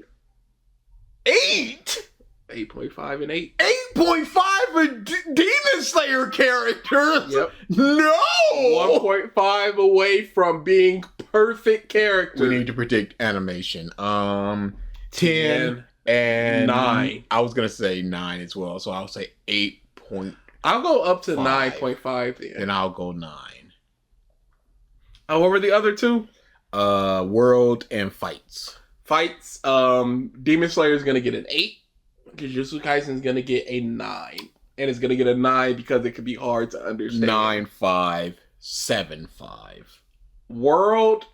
A: 8?
B: 8.5 and 8.
A: 8 8.5 for Demon Slayer characters?
B: Yep.
A: No!
B: 1.5 away from being perfect character.
A: We need to predict animation. 10 and
B: 9.
A: I was gonna say 9 as well, so I'll say 8.5.
B: I'll go up to 9.5 then.
A: Then I'll go 9.
B: Oh, what were the other two?
A: World and Fights.
B: Fights. Demon Slayer is gonna get an 8. Jujutsu Kaisen is gonna get a 9, and it's gonna get a 9 because it could be hard to understand.
A: 9.5, 7.5.
B: World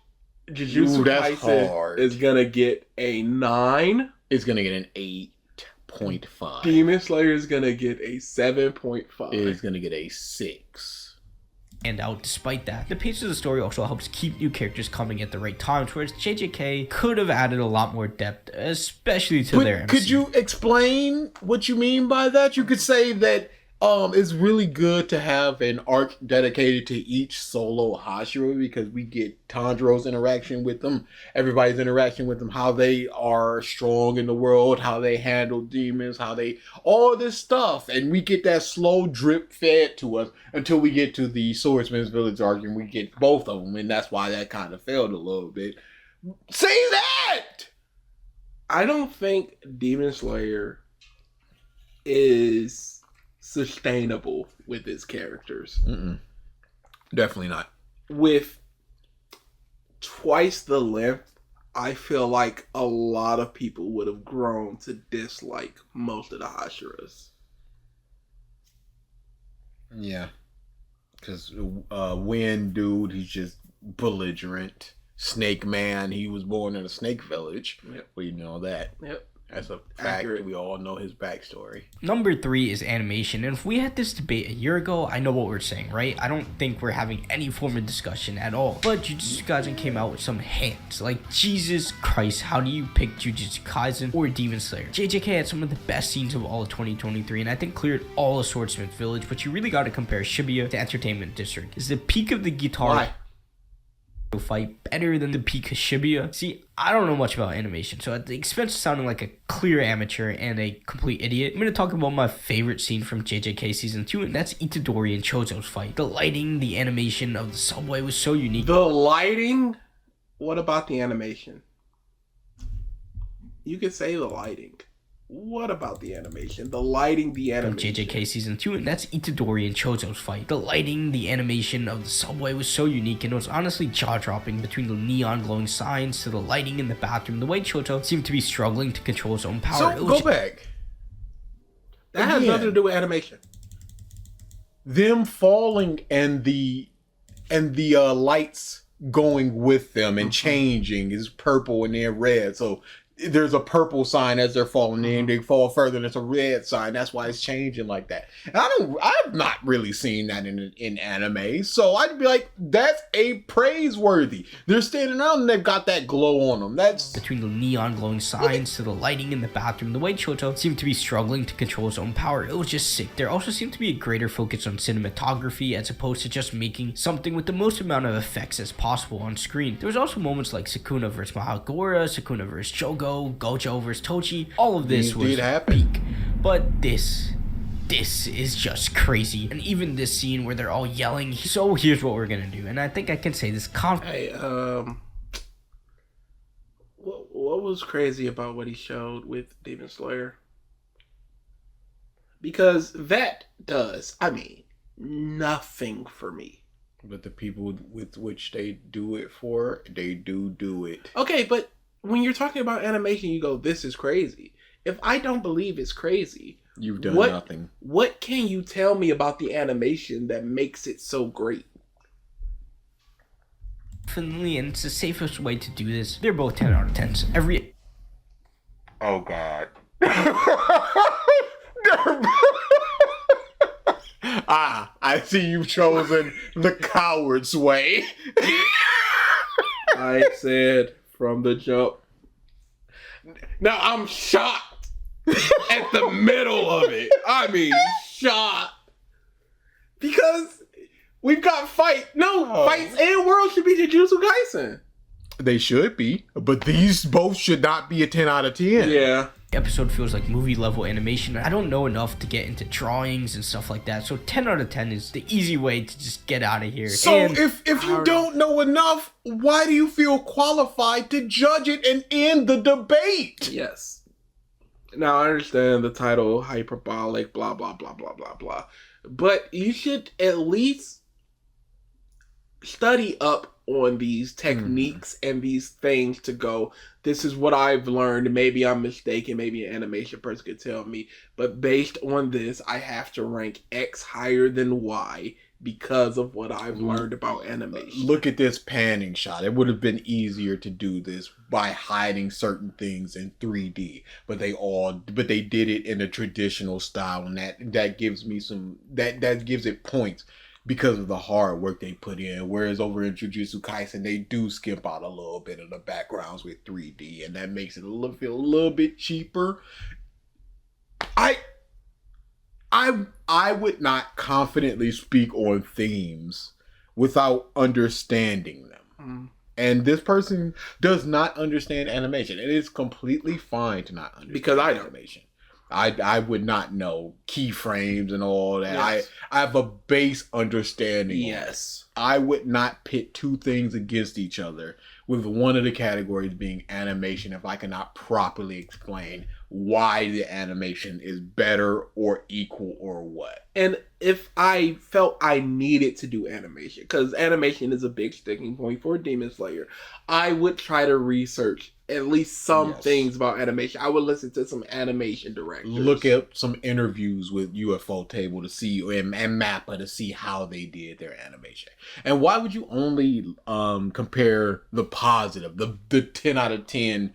B: Jujutsu
A: that's
B: Kaisen
A: hard.
B: is gonna get a 9.
A: It's gonna get an 8.5.
B: Demon Slayer is gonna get a 7.5.
A: It's gonna get a 6.
C: And out despite that. The pace of the story also helps keep new characters coming at the right times, whereas JJK could have added a lot more depth, especially to their MC.
A: Could you explain what you mean by that? You could say that it's really good to have an arc dedicated to each solo Hashira because we get Tanjiro's interaction with them, everybody's interaction with them, how they are strong in the world, how they handle demons, all this stuff, and we get that slow drip fed to us until we get to the Swordsman's Village arc and we get both of them, and that's why that kind of failed a little bit. Say that!
B: I don't think Demon Slayer is sustainable with its characters.
A: Definitely not.
B: With twice the length, I feel like a lot of people would have grown to dislike most of the Hashiras.
A: Yeah. Because Wind dude, he's just belligerent. Snake Man, he was born in a snake village.
B: Yep.
A: We know that.
B: Yep.
A: That's a fact.
B: Accurate.
A: We all know his backstory.
C: Number 3 is animation, and if we had this debate a year ago, I know what we're saying, right? I don't think we're having any form of discussion at all. But Jujutsu Kaisen came out with some hints, like Jesus Christ, how do you pick Jujutsu Kaisen or Demon Slayer? JJK had some of the best scenes of all of 2023, and I think cleared all of Swordsmith Village, but you really got to compare Shibuya to Entertainment District. Is the peak of the guitar fight better than the peak of Shibuya? See, I don't know much about animation, so at the expense of sounding like a clear amateur and a complete idiot, I'm going to talk about my favorite scene from JJK Season 2, and that's Itadori and Chozo's fight. The lighting, the animation of the subway was so unique.
B: The lighting? What about the animation? You could say the lighting. What about the animation? The lighting, the animation.
C: From JJK Season 2, and that's Itadori and Chozo's fight. The lighting, the animation of the subway was so unique, and it was honestly jaw-dropping between the neon glowing signs to the lighting in the bathroom. The way Chozo seemed to be struggling to control his own power.
A: So, go back.
B: That has nothing to do with animation.
A: Them falling and the lights going with them and changing is purple and then red. So there's a purple sign as they're falling in. They fall further, and it's a red sign. That's why it's changing like that. And I've not really seen that in anime. So I'd be like, that's a praiseworthy. They're standing around and they've got that glow on them. That's
C: between the neon glowing signs to the lighting in the bathroom. The way Chozo seemed to be struggling to control his own power, it was just sick. There also seemed to be a greater focus on cinematography as opposed to just making something with the most amount of effects as possible on screen. There was also moments like Sukuna versus Mahagora, Sukuna versus Chogo, Gojo versus Tochi. All of this was peak. But this is just crazy. And even this scene where they're all yelling, so here's what we're gonna do. And I think I can say this confidently.
B: Hey, what was crazy about what he showed with Demon Slayer? Because that does, nothing for me.
A: But the people with which they do it for, they do it.
B: Okay, but when you're talking about animation, you go, this is crazy. If I don't believe it's crazy,
A: you've done nothing.
B: What can you tell me about the animation that makes it so great?
C: Definitely, and it's the safest way to do this. They're both 10 out of 10s.
A: Oh God. I see you've chosen the coward's way.
B: I said from the jump. Now I'm shocked at the middle of it. Shocked. Because we've got fights and world should be Jujutsu Kaisen.
A: They should be, but these both should not be a 10 out of 10.
B: Yeah.
C: episode feels like movie level animation. I don't know enough to get into drawings and stuff like that, so 10 out of 10 is the easy way to just get out of here.
A: So if you don't know enough, why do you feel qualified to judge it and end the debate?
B: Yes. Now, I understand the title, hyperbolic, blah, blah, blah, blah, blah, blah. But you should at least study up on these techniques and these things to go, this is what I've learned. Maybe I'm mistaken. Maybe an animation person could tell me. But based on this, I have to rank X higher than Y because of what I've learned about animation.
A: Look at this panning shot. It would have been easier to do this by hiding certain things in 3D, but they did it in a traditional style, and that gives me that gives it points because of the hard work they put in. Whereas over in Jujutsu Kaisen, they do skip out a little bit of the backgrounds with 3D, and that makes it feel a little bit cheaper. I would not confidently speak on themes without understanding them. And this person does not understand animation. It is completely fine to not understand
B: because I
A: animation. I would not know keyframes and all that.
B: Yes.
A: I have a base understanding.
B: Yes.
A: I would not pit two things against each other, with one of the categories being animation, if I cannot properly explain why the animation is better or equal or what.
B: And if I felt I needed to do animation, because animation is a big sticking point for Demon Slayer, I would try to research at least some things about animation. I would listen to some animation directors.
A: Look at some interviews with UFO Table to see, and Mappa to see how they did their animation. And why would you only compare the positive, the 10 out of 10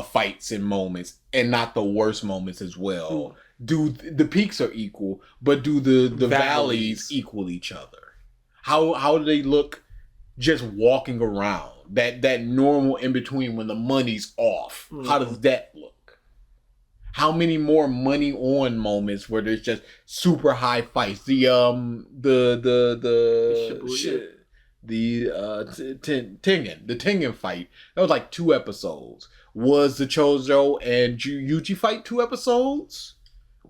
A: fights and moments, and not the worst moments as well? Do the peaks are equal, but do the valleys equal each other? How do they look just walking around? That normal in between when the money's off. How does that look? How many more money on moments where there's just super high fights? The Tengen fight, that was like 2 episodes. Was the Chojo and Yuji fight 2 episodes?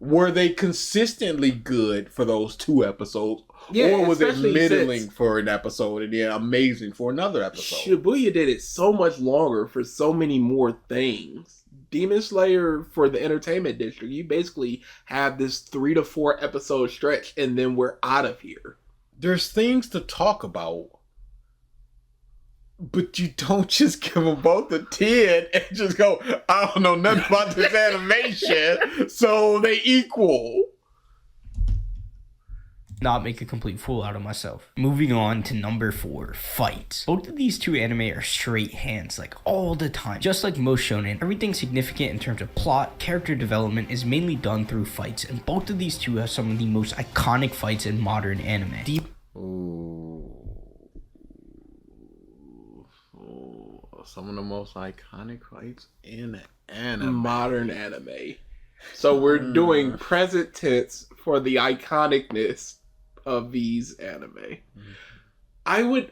A: Were they consistently good for those 2 episodes?
B: Yeah,
A: or was it middling for an episode and then amazing for another episode?
B: Shibuya did it so much longer for so many more things. Demon Slayer, for the entertainment district, you basically have this 3 to 4 episode stretch and then we're out of here.
A: There's things to talk about, but you don't just give them both a 10 and just go, I don't know nothing about this animation, so they equal.
C: Not make a complete fool out of myself. Moving on to number 4, fights. Both of these two anime are straight hands, like all the time. Just like most shonen, everything significant in terms of plot, character development is mainly done through fights, and both of these two have some of the most iconic fights in modern anime.
A: Some of the most iconic fights in anime.
B: Modern anime. So we're doing present tense for the iconicness of these anime. I would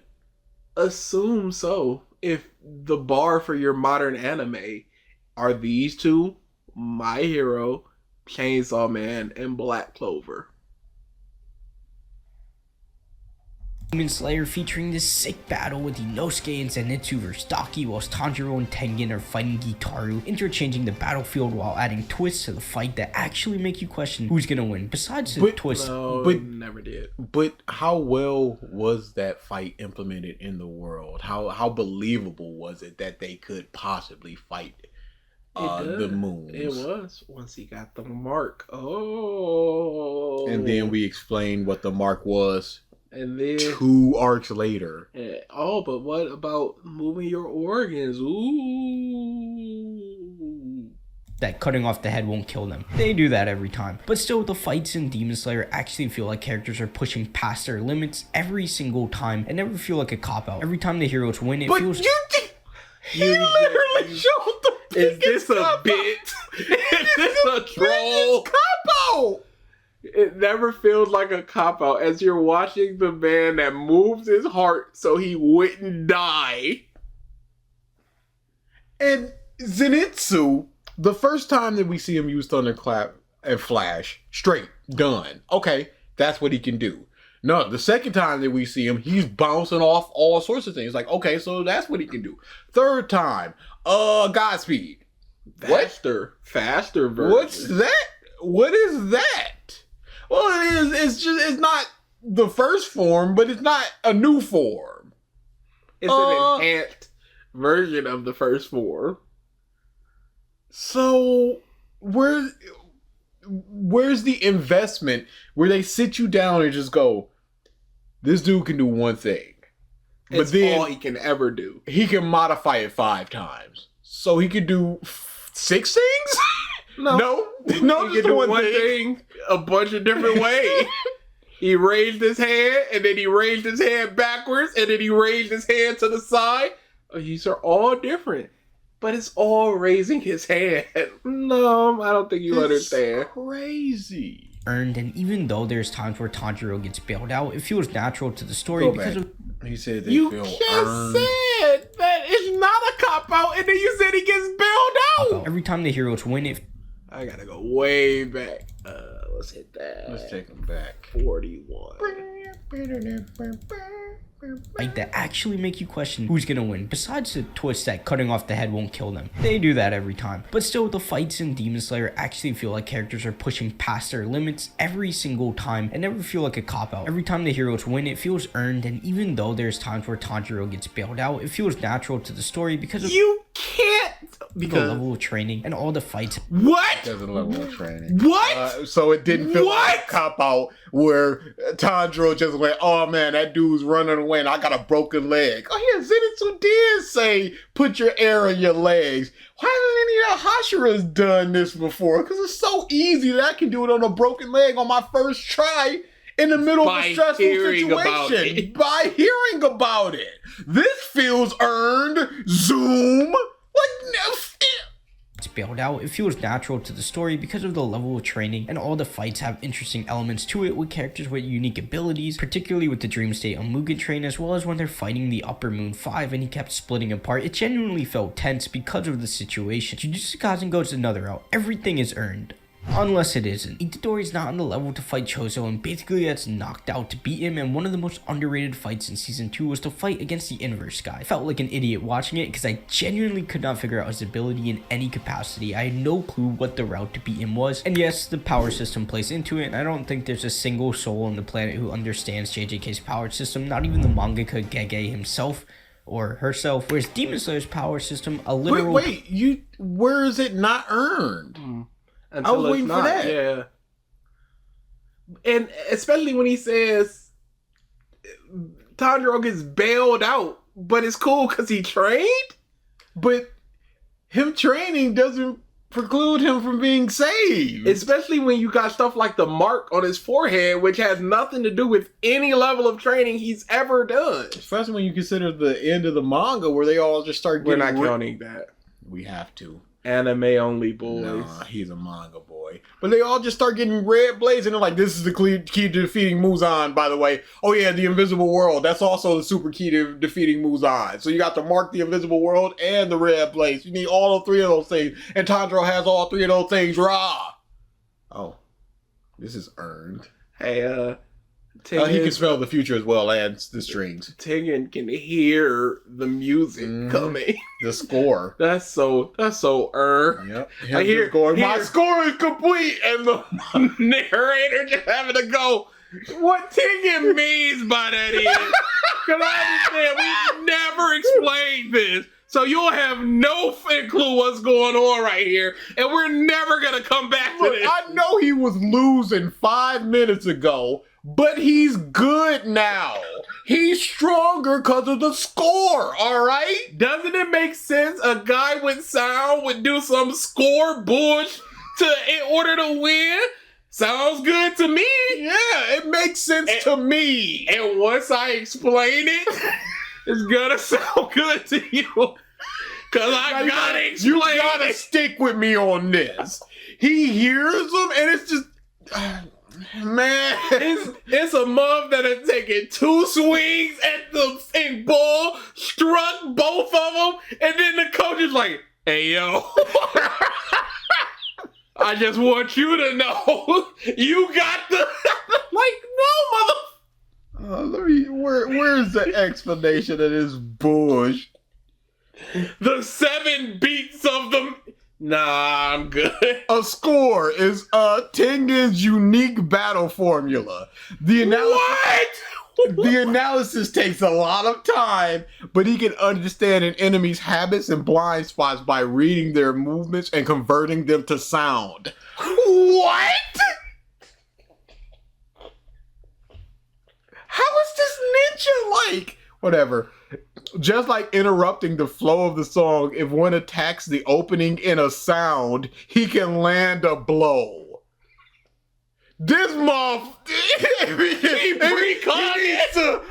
B: assume so. If the bar for your modern anime are these two, My Hero, Chainsaw Man, and Black Clover.
C: Demon Slayer featuring this sick battle with Inosuke and Zenitsu versus Daki, whilst Tanjiro and Tengen are fighting Gitaru, interchanging the battlefield while adding twists to the fight that actually make you question who's gonna win. Besides the twist,
B: but never did.
A: But how well was that fight implemented in the world? How believable was it that they could possibly fight the moons?
B: It was once he got the mark. Oh,
A: and then we explained what the mark was.
B: And then
A: 2 arcs later.
B: But what about moving your organs? Ooh.
C: That cutting off the head won't kill them. They do that every time. But still, the fights in Demon Slayer actually feel like characters are pushing past their limits every single time and never feel like a cop-out. Every time the heroes win, it feels...
A: You literally showed the
B: Is this a bit? Is this a troll?
A: Cop-out!
B: It never feels like a cop-out as you're watching the man that moves his heart so he wouldn't die.
A: And Zenitsu The first time that we see him use Thunderclap and Flash, straight, done. Okay, that's what he can do. No, the second time that we see him, he's bouncing off all sorts of things. Like, okay, so that's what he can do. Third time, Godspeed.
B: Faster version.
A: What's that? What is that? Well, it is. It's not the first form, but it's not a new form.
B: It's an enhanced version of the first form.
A: So where's the investment where they sit you down and just go, this dude can do one thing, but
B: It's
A: then
B: all he can ever do.
A: he can modify it 5 times, so he could do 6 things. No,
B: he can
A: just
B: do
A: one
B: one
A: thing.
B: thing a bunch of different ways. He raised his hand, and then he raised his hand backwards, and then he raised his hand to the side. These are all different, but it's all raising his hand. No, I don't think you understand.
A: Crazy.
C: Earned, and even though there's times where Tanjiro gets bailed out, it feels natural to the story because of
A: He said they
B: You
A: feel
B: just
A: earned.
B: said that it's not a cop out, and then you said he gets bailed out.
C: every time the heroes win it.
B: I gotta go way back. Let's hit that.
A: Let's take him back.
B: 41.
C: Like that actually make you question who's gonna win. Besides the twist that cutting off the head won't kill them. They do that every time. But still, the fights in Demon Slayer actually feel like characters are pushing past their limits every single time and never feel like a cop-out. Every time the heroes win, it feels earned, and even though there's times where Tanjiro gets bailed out, it feels natural to the story because of
B: You can't
C: the level of training and all the fights.
B: What?
A: There's a level of training.
B: What?
A: So it didn't feel like
B: What?
A: a cop out where Tanjiro just went, oh man, that dude's running away and I got a broken leg. Oh yeah, Zenitsu did say put your air in your legs. Why hasn't any of the Hashiras done this before? Because it's so easy that I can do it on a broken leg on my first try in the middle of a stressful situation. By hearing about it. This feels earned. Zoom. Like,
C: It's bailed out. It feels natural to the story because of the level of training, and all the fights have interesting elements to it with characters with unique abilities, particularly with the Dream State on Mugen Train, as well as when they're fighting the Upper Moon 5 and he kept splitting apart. It genuinely felt tense because of the situation. Jujutsu Kaisen goes another route. Everything is earned. Unless it isn't. Itadori's not on the level to fight Chozo and basically gets knocked out to beat him, and one of the most underrated fights in season 2 was the fight against the Inverse guy. I felt like an idiot watching it because I genuinely could not figure out his ability in any capacity. I had no clue what the route to beat him was, and yes, the power system plays into it, and I don't think there's a single soul on the planet who understands JJK's power system, not even the mangaka Gege himself or herself, whereas Demon Slayer's power system, a literal...
A: where is it not earned?
B: Until
A: I was waiting for that.
B: Yeah. And especially when he says Tanjiro gets bailed out, but it's cool because he trained?
A: But him training doesn't preclude him from being saved.
B: Especially when you got stuff like the mark on his forehead, which has nothing to do with any level of training he's ever done.
A: Especially when you consider the end of the manga where they all just start
B: We're
A: getting...
B: not counting that.
A: We have to.
B: Anime only, boys.
A: Nah, he's a manga boy. But they all just start getting red blades and they're like, this is the key to defeating Muzan, by the way. Oh yeah, the invisible world. That's also the super key to defeating Muzan. So you got to mark the invisible world and the red blades. You need all 3 of those things. And Tanjiro has all 3 of those things. Rah! Oh. This is earned.
B: Hey,
A: Tengen, he can smell the future as well as the strings.
B: Tengen can hear the music coming.
A: The score.
B: That's so earned.
A: Yep.
B: I hear going,
A: my score is complete, and the
B: narrator just having to go, what Tengen means by that is, because I understand we never explained this, so you'll have no clue what's going on right here, and we're never gonna come back to this.
A: I know he was losing 5 minutes ago, but he's good now. He's stronger because of the score, all right?
B: Doesn't it make sense a guy with sound would do some score bullshit in order to win? Sounds good to me.
A: Yeah, it makes sense to me.
B: And once I explain it, it's gonna sound good to you. Cause I gotta explain
A: You gotta stick with me on this. He hears them and it's just... man.
B: It's a move that had taken 2 swings at the ball, struck both of them, and then the coach is like, Hey, yo. I just want you to know you got the like no
A: Where's the explanation of this bullshit?
B: the 7 beats of them. Nah, I'm good.
A: A score is Tengen's unique battle formula. The analysis takes a lot of time, but he can understand an enemy's habits and blind spots by reading their movements and converting them to sound. What? How is this ninja like? Whatever. Just like interrupting the flow of the song, if one attacks the opening in a sound, he can land a blow. This he needs to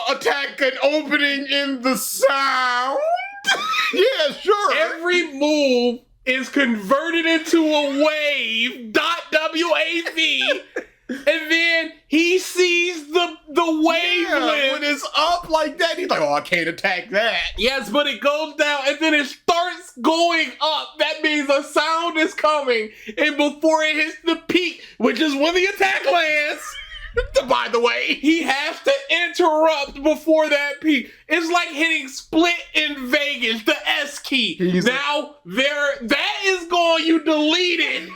A: attack an opening in the sound. Yeah, sure.
B: Every move is converted into a wave. .wav. And then he sees the wavelength.
A: When it's up like that, he's like, oh, I can't attack that.
B: Yes, but it goes down and then it starts going up. That means a sound is coming. And before it hits the peak, which is when the attack lands, by the way, he has to interrupt before that peak. It's like hitting split in Vegas, the S key. That is gone, you deleted.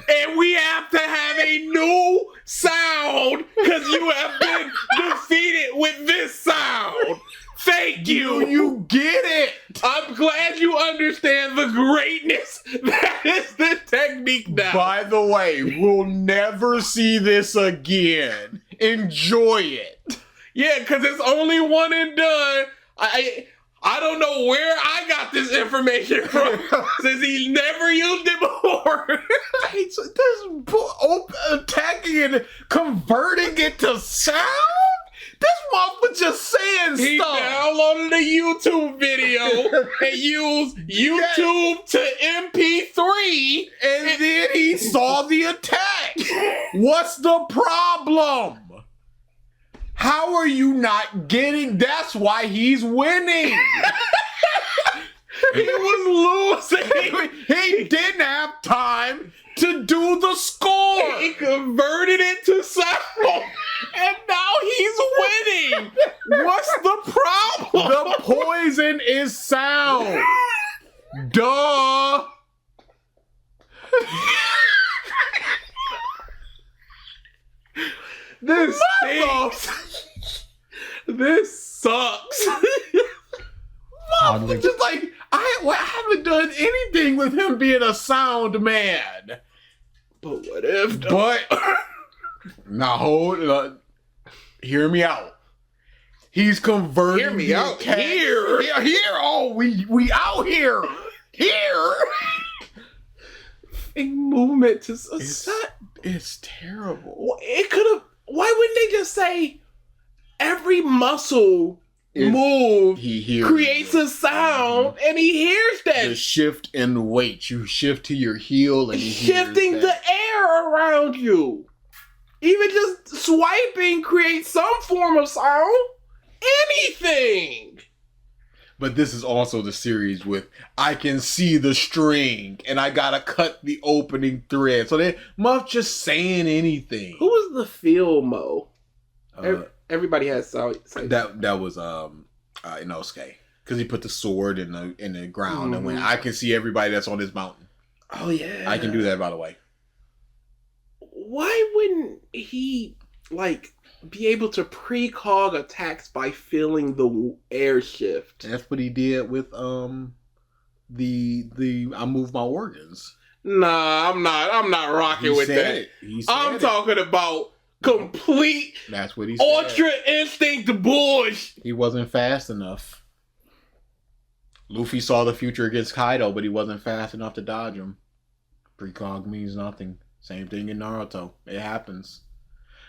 B: And we have to have a new sound because you have been defeated with this sound. Thank you.
A: You get it.
B: I'm glad you understand the greatness that is the technique now.
A: By the way, we'll never see this again. Enjoy it.
B: Yeah, because it's only one and done. I don't know where I got this information from since he never used it before.
A: Attacking and converting it to sound? This motherfucker just saying
B: he
A: stuff.
B: He downloaded a YouTube video and used YouTube to MP3
A: and then he saw the attack. What's the problem? How are you not getting? That's why he's winning.
B: He was losing.
A: He didn't have time to do the score.
B: He converted it to sound. And now he's winning. What's the problem?
A: The poison is sound. Duh.
B: This stinks. This sucks.
A: Just like I haven't done anything with him being a sound man.
B: But what if?
A: But now hold. Hear me out. He's converting.
B: Hear me out. Here.
A: Oh, we out here. Here.
B: Movement to
A: it's terrible.
B: It could have. Why wouldn't they just say every muscle move creates a sound and he hears that?
A: The shift in weight. You shift to your heel and
B: shifting the air around you. Even just swiping creates some form of sound. Anything.
A: But this is also the series with I can see the string and I gotta cut the opening thread. So they must just saying anything.
B: Who was the Filmo? Everybody has
A: that was Inosuke. Because he put the sword in the ground and went, I can see everybody that's on this mountain.
B: Oh yeah.
A: I can do that, by the way.
B: Why wouldn't he be able to precog attacks by feeling the air shift?
A: That's what he did with the I move my organs.
B: Nah, I'm not rocking with that. I'm talking about complete
A: that's what he said.
B: Ultra instinct bullshit.
A: He wasn't fast enough. Luffy saw the future against Kaido, but he wasn't fast enough to dodge him. Precog means nothing. Same thing in Naruto. It happens.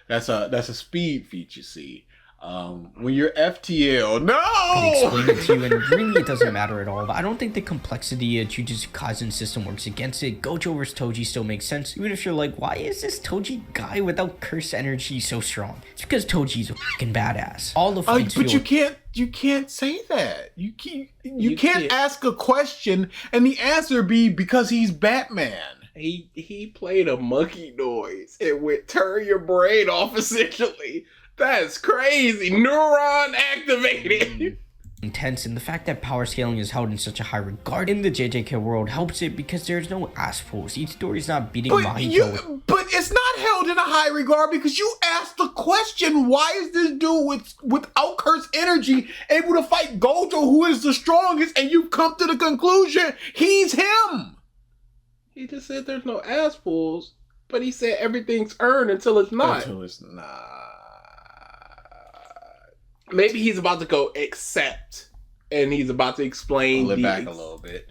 A: That's a speed feat, you see. When you're FTL,
C: I explain
A: no.
C: it to you, and really it doesn't matter at all. But I don't think the complexity of Jujutsu Kaisen system works against it. Gojo vs Toji still makes sense, even if you're like, why is this Toji guy without curse energy so strong? It's because Toji's a fucking badass. All the fights
A: But
C: feel...
A: you can't say that. You can't ask a question and the answer be because he's Batman.
B: He played a monkey noise. It would turn your brain off essentially. That's crazy. Neuron activated.
C: Intense, and the fact that power scaling is held in such a high regard in the JJK world helps it because there's no ass pulls. Each story's not beating Mahito.
A: But it's not held in a high regard because you asked the question, why is this dude without curse energy able to fight Gojo, who is the strongest, and you've come to the conclusion he's him?
B: He just said there's no ass pulls, but he said everything's earned until it's not.
A: Until it's not.
B: Maybe he's about to go accept, and he's about to explain.
A: Pull it back a little bit.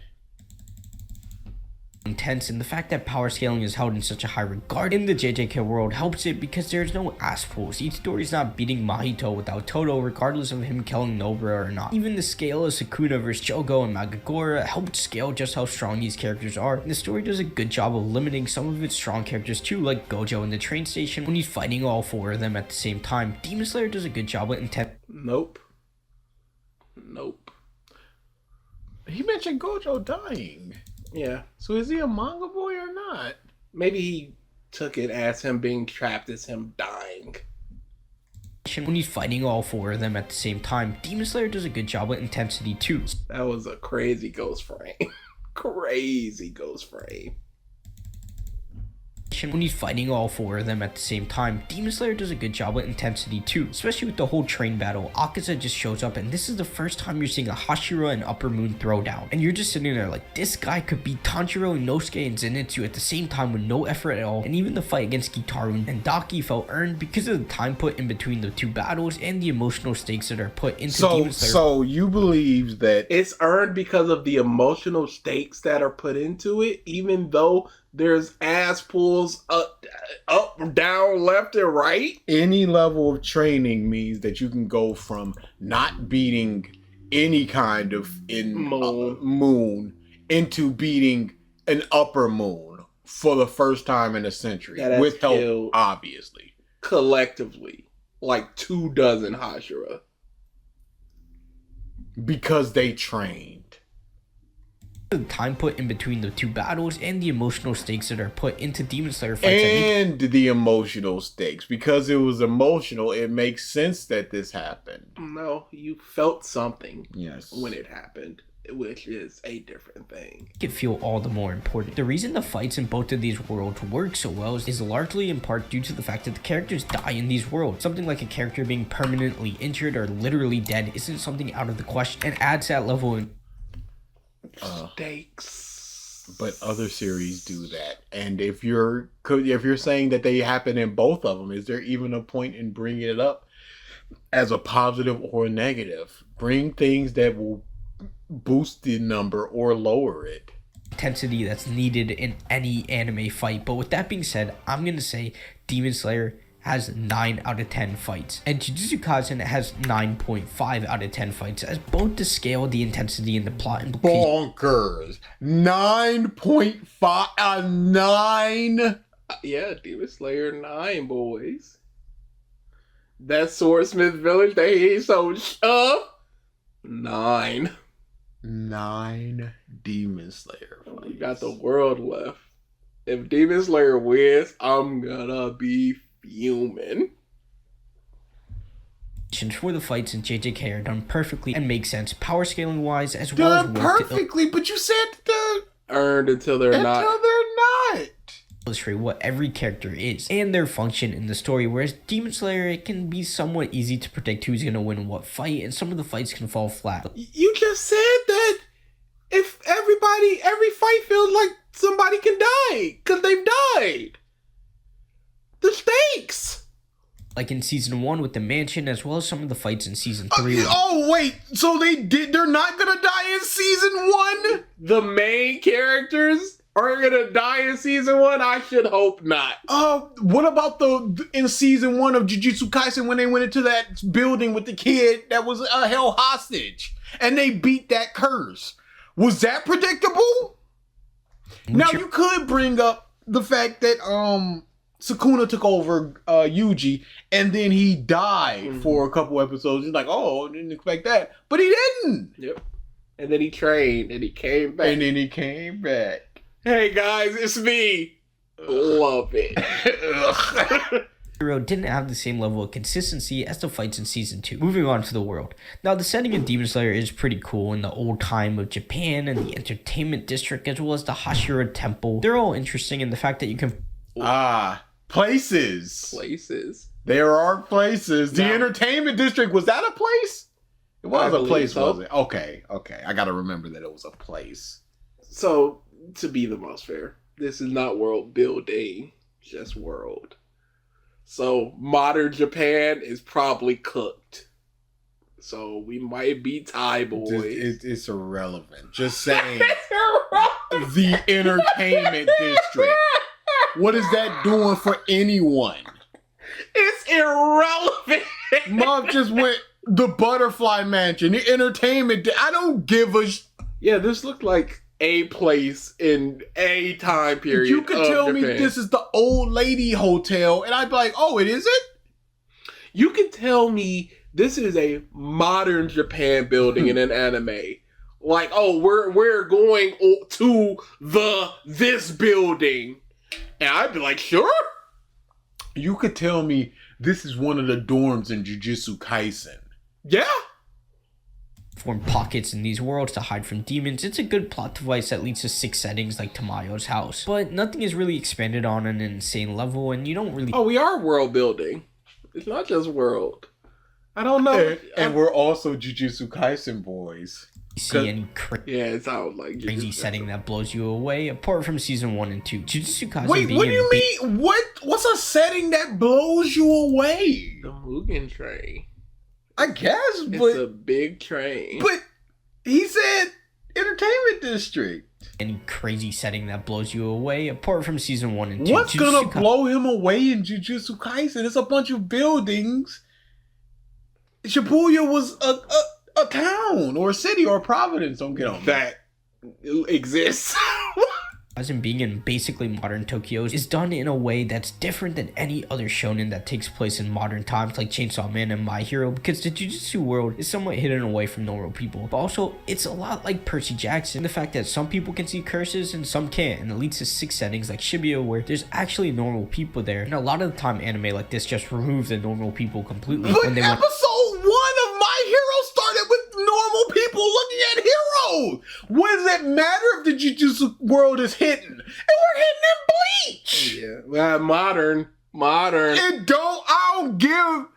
C: Intense, and the fact that power scaling is held in such a high regard in the JJK world helps it because there's no ass pulls. Each story's not beating Mahito without Todo, regardless of him killing Nobara or not. Even the scale of Sukuna vs Jogo and Magagora helped scale just how strong these characters are, and the story does a good job of limiting some of its strong characters too, like Gojo in the train station when he's fighting all four of them at the same time. Demon Slayer does a good job with intense.
B: Nope.
A: He mentioned Gojo dying.
B: Yeah.
A: So is he a manga boy or not?
B: Maybe he took it as him being trapped as him dying.
C: When he's fighting all four of them at the same time, Demon Slayer does a good job with intensity too.
B: That was a crazy ghost frame. Crazy ghost frame.
C: When he's fighting all four of them at the same time, Demon Slayer does a good job with intensity too, especially with the whole train battle. Akaza just shows up, and this is the first time you're seeing a Hashira and Upper Moon throwdown, and you're just sitting there like, this guy could beat Tanjiro, Inosuke, and Zenitsu at the same time with no effort at all. And even the fight against Gitaru and Daki felt earned because of the time put in between the two battles and the emotional stakes that are put into Demon Slayer.
A: So you believe that
B: it's earned because of the emotional stakes that are put into it, even though there's ass pulls up, down, left, and right.
A: any level of training means that you can go from not beating any kind of moon into beating an upper moon for the first time in a century with help, obviously.
B: Collectively, like 24 Hashira.
A: Because they trained.
C: The time put in between the two battles and the emotional stakes that are put into Demon Slayer fights.
A: And the emotional stakes. Because it was emotional, it makes sense that this happened.
B: No, you felt something
A: when
B: it happened, which is a different thing.
C: It feel all the more important. The reason the fights in both of these worlds work so well is largely in part due to the fact that the characters die in these worlds. Something like a character being permanently injured or literally dead isn't something out of the question, and adds that level in
B: stakes.
A: But other series do that. And if you're saying that they happen in both of them, is there even a point in bringing it up as a positive or a negative? Bring things that will boost the number or lower it.
C: Intensity that's needed in any anime fight. But with that being said, I'm gonna say Demon Slayer has 9 out of 10 fights, and Jujutsu Kaisen has 9.5 out of 10 fights, as both the scale, the intensity, and the plot implications.
A: Bonkers. 9.5 9.
B: Yeah, Demon Slayer 9, boys. That Swordsmith Village that he so 9.
A: 9 Demon Slayer fights.
B: You got the world left. If Demon Slayer wins, I'm gonna be human.
C: For the fights in JJK are done perfectly and make sense power scaling wise, as well as
A: done perfectly, but you said
B: earned until they're not.
C: Illustrate what every character is and their function in the story, whereas Demon Slayer, it can be somewhat easy to predict who's gonna win what fight, and some of the fights can fall flat.
B: You just said that if every fight feels like somebody can die because they've died. The stakes!
C: Like in season 1 with the mansion, as well as some of the fights in season 3.
A: Oh wait, so they're not gonna die in season 1?
B: The main characters are gonna die in season 1? I should hope not.
A: What about in season 1 of Jujutsu Kaisen when they went into that building with the kid that was held hostage and they beat that curse? Was that predictable? Now you could bring up the fact that Sukuna took over Yuji and then he died for a couple episodes. He's like, oh, I didn't expect that, but he didn't.
B: Yep. And then he trained and he came back. Hey guys, it's me. Love it.
C: Hero didn't have the same level of consistency as the fights in season 2. Moving on to the world. Now, the setting in Demon Slayer is pretty cool in the old time of Japan and the entertainment district, as well as the Hashira Temple. They're all interesting in the fact that you can...
A: Places. There are places. The entertainment district, was that a place? It was a place, wasn't it? Okay. I gotta remember that it was a place.
B: So, to be the most fair, this is not world building, just world. So, modern Japan is probably cooked. So, we might be Thai boys.
A: It's irrelevant. Just saying. The entertainment district. What is that doing for anyone?
B: It's irrelevant.
A: Mom just went the Butterfly Mansion, the entertainment. I don't give a.
B: Yeah, this looked like a place in a time period.
A: You could tell me
B: Japan.
A: this is the old lady hotel, and I'd be like, "Oh, it isn't."
B: You could tell me this is a modern Japan building in an anime. Like, oh, we're going to this building, and I'd be like, sure.
A: You could tell me this is one of the dorms in Jujutsu Kaisen.
B: Yeah.
C: Form pockets in these worlds to hide from demons. It's a good plot device that leads to 6 settings like Tamayo's house. But nothing is really expanded on an insane level, and you don't really...
B: Oh, we are world building. It's not just world. I don't know.
A: And we're also Jujutsu Kaisen boys.
C: See any
B: it sounds like
C: crazy setting that blows you away, apart from season 1 and 2. Jujutsu Kaisen
A: Wait, what do you mean? What's a setting that blows you away?
B: The Mugen train.
A: I guess,
B: it's a big train.
A: But he said entertainment district.
C: Any crazy setting that blows you away, apart from season 1 and 2.
A: What's gonna blow him away in Jujutsu Kaisen? It's a bunch of buildings. Shibuya was a town or a city or a province. Don't get on
B: that exists.
C: As in being in basically modern Tokyo is done in a way that's different than any other shonen that takes place in modern times like Chainsaw Man and My Hero, because the Jujutsu world is somewhat hidden away from normal people. But also, it's a lot like Percy Jackson, the fact that some people can see curses and some can't, and it leads to 6 settings like Shibuya where there's actually normal people there. And a lot of the time anime like this just removes the normal people completely.
A: But episode 1 of My Hero started with normal people looking at heroes. What does it matter if the Jujutsu world is hidden? And we're hidden in Bleach.
B: Yeah, well, modern.
A: It don't. I don't give.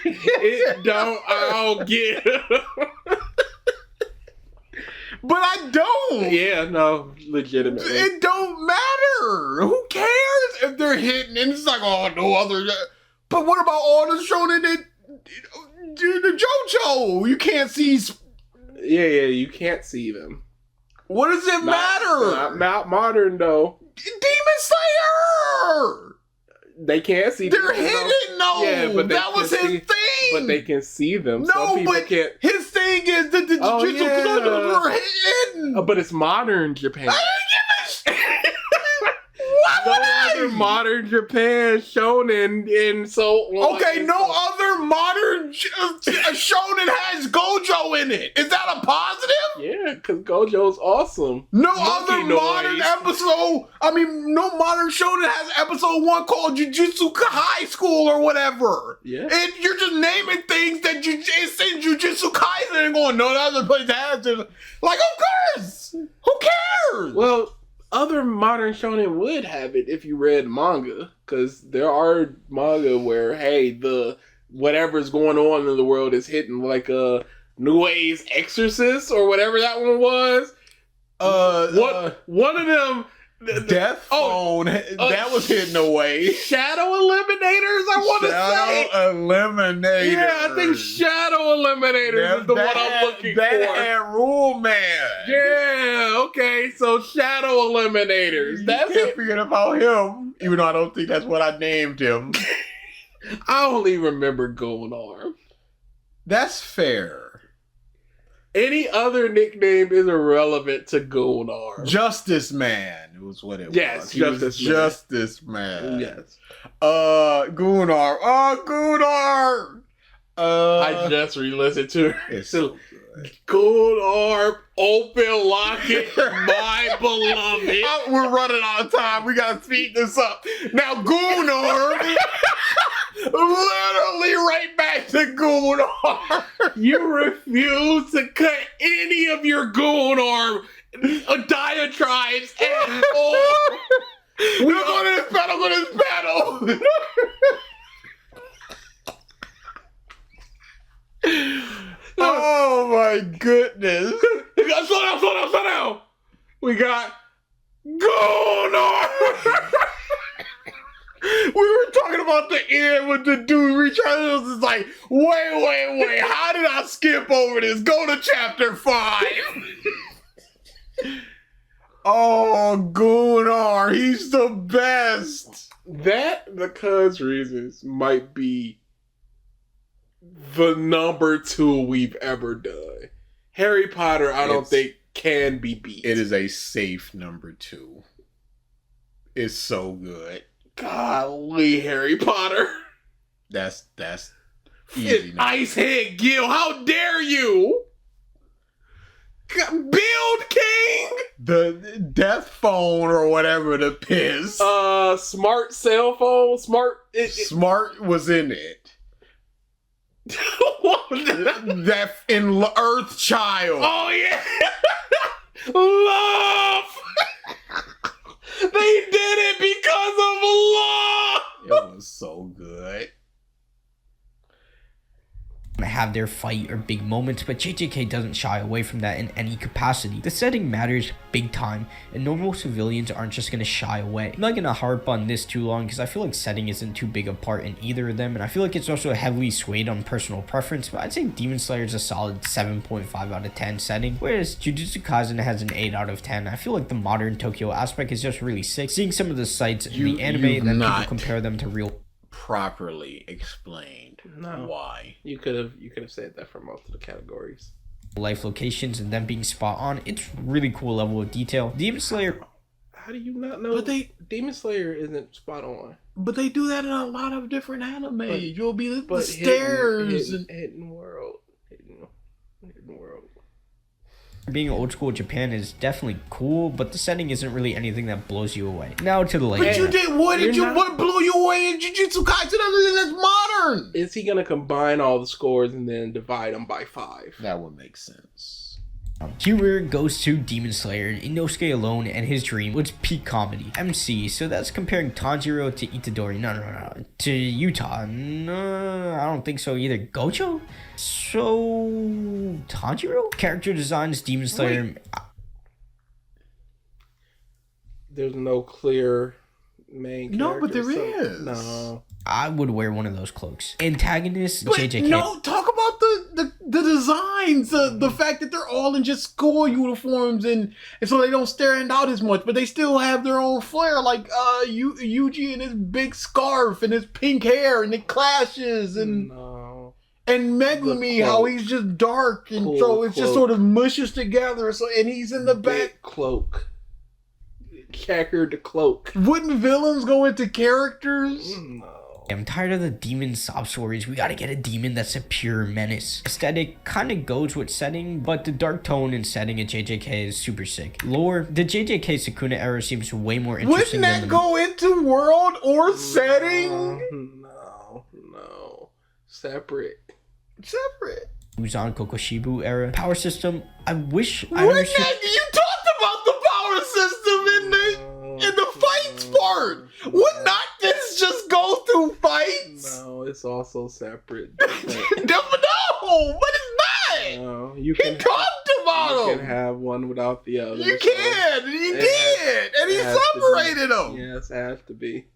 B: It don't. I don't give.
A: But I don't.
B: Yeah, no, legitimately.
A: It don't matter. Who cares if they're hidden? And it's like, oh, no other. But what about all the shonen that the JoJo? You can't see.
B: Yeah, you can't see them.
A: What does it matter?
B: Not modern though.
A: Demon Slayer.
B: They can't see.
A: They're hidden. No,
B: yeah, but
A: that was his thing.
B: But they can see them.
A: No,
B: some people
A: but
B: can't.
A: His thing is that the Jujutsu were hidden.
B: But it's modern Japan.
A: I didn't give a shit.
B: No other modern Japan shonen in so long.
A: Okay, no other modern shonen has Gojo in it. Is that a positive?
B: Yeah, because Gojo's awesome.
A: No other modern episode. I mean, no modern shonen has episode 1 called Jujutsu High School or whatever.
B: Yeah.
A: And you're just naming things that it's in Jujutsu Kaisen and going, no, that other place has it. Like, of course. Who cares?
B: Well, other modern shonen would have it if you read manga, because there are manga where, hey, the whatever's going on in the world is hidden, like New Age Exorcist or whatever that one was. One of them
A: Death Phone, that was hidden away.
B: Shadow Eliminators, I want to say.
A: Shadow Eliminators.
B: Yeah, I think Shadow Eliminators is the one I'm looking for.
A: That had Rule Man.
B: Yeah, okay, so Shadow Eliminators. That's
A: Can't
B: it.
A: forget about him, even though I don't think that's what I named him.
B: I only remember Golden Arm.
A: That's fair.
B: Any other nickname is irrelevant to Golden Arm.
A: Justice Man was what it was.
B: Yes,
A: He was
B: Justice Man.
A: Justice Man.
B: Yes.
A: Gunnar. Oh, Gunnar.
B: I just re-listened to it.
A: It's so good.
B: Golden Arm, Open Locket, my beloved.
A: We're running out of time. We gotta speed this up. Now, Gunnar. Literally right back to Gunnar.
B: You refuse to cut any of your Golden Arm diatribes at all.
A: We're going to this battle, go to this battle. Oh my goodness.
B: Slow down. We got Gunnar.
A: We were talking about the end with the dude recharges. It's like, wait. How did I skip over this? Go to chapter 5. Oh, Gunnar, he's the best.
B: That, because reasons, might be the number 2 we've ever done. Harry Potter, I don't think can be beat.
A: It is a safe number 2. It's so good.
B: Golly, Harry Potter.
A: That's easy.
B: Icehead Gil, how dare you? Build King!
A: The Death Phone or whatever the piss.
B: Smart cell phone,
A: Smart was in it. That in Earth Child.
B: Oh yeah! Love! They did it because of love!
A: It was so good.
C: Have their fight or big moments, but JJK doesn't shy away from that in any capacity. The setting matters big time, and normal civilians aren't just gonna shy away. I'm not gonna harp on this too long because I feel like setting isn't too big a part in either of them, and I feel like it's also heavily swayed on personal preference, but I'd say Demon Slayer is a solid 7.5 out of 10 setting, whereas Jujutsu Kaisen has an 8 out of 10. I feel like the modern Tokyo aspect is just really sick. Seeing some of the sites in the anime, and then people compare them to real
A: properly explained why.
B: You could have said that for most of the categories.
C: life locations and them being spot on. It's really cool level of detail. Demon Slayer.
B: How do you not know? But Demon Slayer isn't spot on.
A: But they do that in a lot of different anime. You'll be the
B: stairs and hidden world.
C: Being old school Japan is definitely cool, but the setting isn't really anything that blows you away. Now to the later.
A: But you did what blew you away in Jujutsu Kaisen other than that's modern?
B: Is he gonna combine all the scores and then divide them by 5?
A: That would make sense.
C: Humor goes to Demon Slayer. Inosuke alone and his dream was peak comedy. MC, so that's comparing Tanjiro to Itadori. No. To Utah. No, I don't think so either. Gojo? So Tanjiro? Character designs, Demon Slayer.
B: Wait. There's no clear main character.
A: No, but there is.
B: No.
C: I would wear one of those cloaks. Antagonist,
A: but
C: JJK.
A: No, talk about the designs, the fact that they're all in just school uniforms and so they don't stand out as much, but they still have their own flair. Like Yuji and his big scarf and his pink hair and it clashes and Megumi, how he's just dark and so it's just sort of mushes together. So and he's in the back
B: cloak. Checkered the cloak.
A: Wouldn't villains go into characters?
B: No.
C: I'm tired of the demon sob stories. We gotta get a demon that's a pure menace. Aesthetic kind of goes with setting, but the dark tone and setting of JJK is super sick. Lore, the JJK Sukuna era seems way more interesting.
A: Wouldn't that go into world or setting?
B: No. Separate.
C: Uzan Kokoshibu era. Power system, I wish
A: You talked about the power system in the fight spot. part? Would not this just go through fights?
B: No, it's also separate.
A: No, but it's not.
B: No,
A: He talked about
B: you
A: him.
B: can have one without the other.
A: You
B: so
A: can. He did. And he
B: it has to
A: separated them.
B: Yes, it has to be.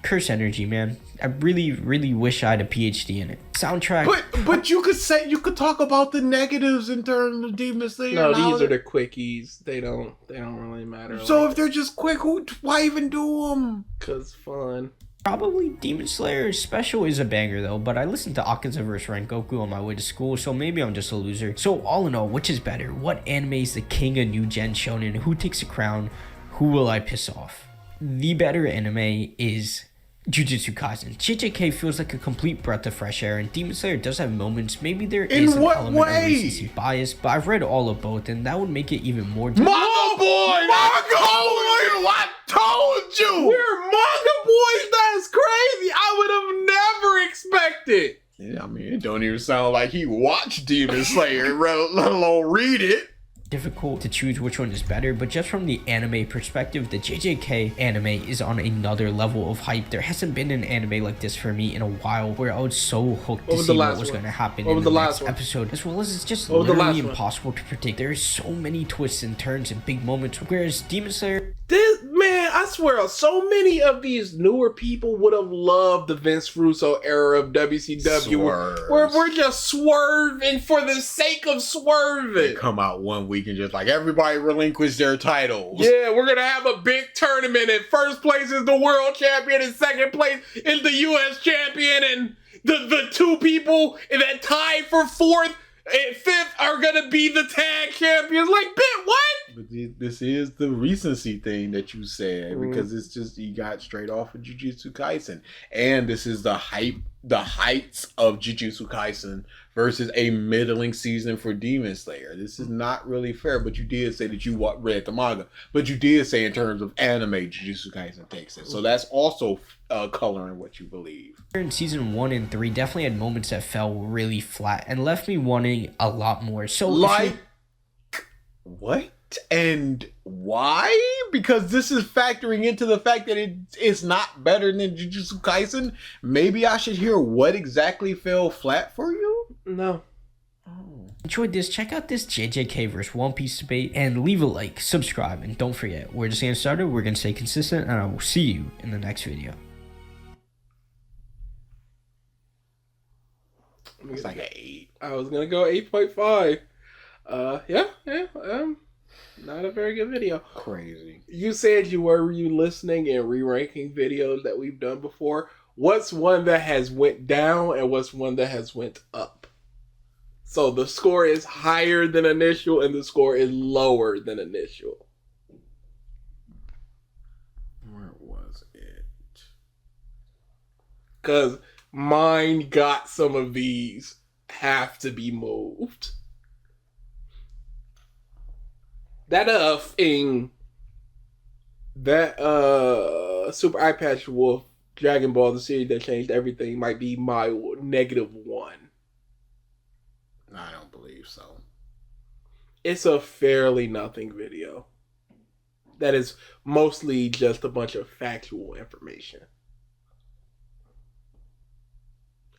C: Curse energy, man. I really wish I had a PhD in it. Soundtrack.
A: But you could talk about the negatives in terms of Demon Slayer.
B: No, these are the quickies. They don't really matter.
A: So if they're just quick, why even do them?
B: 'Cause fun.
C: Probably Demon Slayer Special is a banger though, but I listened to Akaza vs Rengoku on my way to school, so maybe I'm just a loser. So all in all, which is better? What anime is the king of new gen shonen? Who takes the crown? Who will I piss off? The better anime is Jujutsu Kaisen. JJK feels like a complete breath of fresh air, and Demon Slayer does have moments. Maybe there is an element of recency bias, but I've read all of both, and that would make it even more.
A: Manga boy! I told you!
B: We're manga boys? That's crazy! I would have never expected!
A: Yeah, I mean, it don't even sound like he watched Demon Slayer, let alone read it.
C: Difficult to choose which one is better, but just from the anime perspective, the JJK anime is on another level of hype. There hasn't been an anime like this for me in a while, where I was so hooked to see what was going to happen in the next episode, as well as it's just literally impossible to predict. There are so many twists and turns and big moments, whereas Demon Slayer...
B: Man, I swear, so many of these newer people would have loved the Vince Russo era of WCW. We're just swerving for the sake of swerving.
A: They come out one week and just like everybody relinquish their titles.
B: Yeah, we're gonna have a big tournament, and first place is the world champion, and second place is the US champion, and the two people that tie for fourth and fifth are gonna be the tag champions. Like, what?
A: But this is the recency thing that you said, because it's just, you got straight off of Jujutsu Kaisen, and this is the heights of Jujutsu Kaisen versus a middling season for Demon Slayer. This is not really fair, but you did say that you read the manga, but you did say in terms of anime, Jujutsu Kaisen takes it. So that's also coloring what you believe.
C: In season 1 and 3 definitely had moments that fell really flat and left me wanting a lot more. So
A: like, what and why? Because this is factoring into the fact that it's not better than Jujutsu Kaisen. Maybe I should hear what exactly fell flat for you?
B: No.
C: Enjoyed this, check out this JJK vs One Piece debate, and leave a like, subscribe, and don't forget, we're just getting started, we're gonna stay consistent, and I will see you in the next video.
A: It's like an 8.
B: I was gonna go 8.5. Yeah, not a very good video.
A: Crazy.
B: You said you were listening and re-ranking videos that we've done before. What's one that has went down and what's one that has went up? So the score is higher than initial and the score is lower than initial.
A: Where was it?
B: Because mine got some of these have to be moved. That Super Eye Patch Wolf Dragon Ball, the series that changed everything, might be my -1.
A: I don't believe so.
B: It's a fairly nothing video. That is mostly just a bunch of factual information.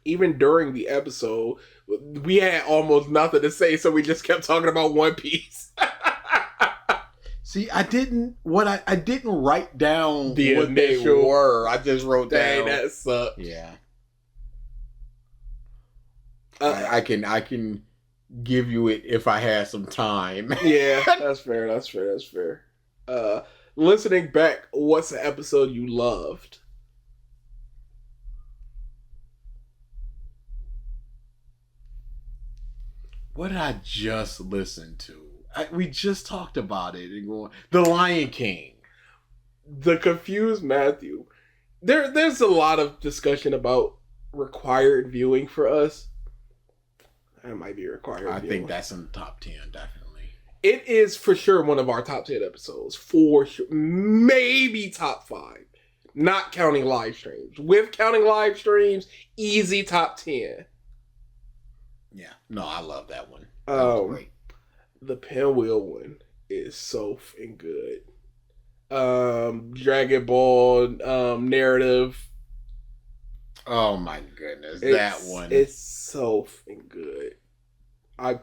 B: Even during the episode, we had almost nothing to say, so we just kept talking about One Piece.
A: See, I didn't write down
B: The
A: what
B: initial
A: they were. I just wrote
B: Dang,
A: down.
B: that sucked.
A: Yeah. I can give you it if I had some time.
B: Yeah, that's fair. That's fair. Listening back, what's the episode you loved?
A: What did I just listen to? We just talked about it. The Lion King.
B: The Confused Matthew. There's a lot of discussion about required viewing for us. That might be required
A: I
B: viewing.
A: think that's in the top 10, definitely.
B: It is for sure one of our top 10 episodes. For sure. Maybe top 5. Not counting live streams. With counting live streams, easy top 10.
A: Yeah. No, I love that one. That was great.
B: The Pinwheel one is so f***ing good. Dragon Ball narrative.
A: Oh my goodness, that one.
B: It's so fucking good. I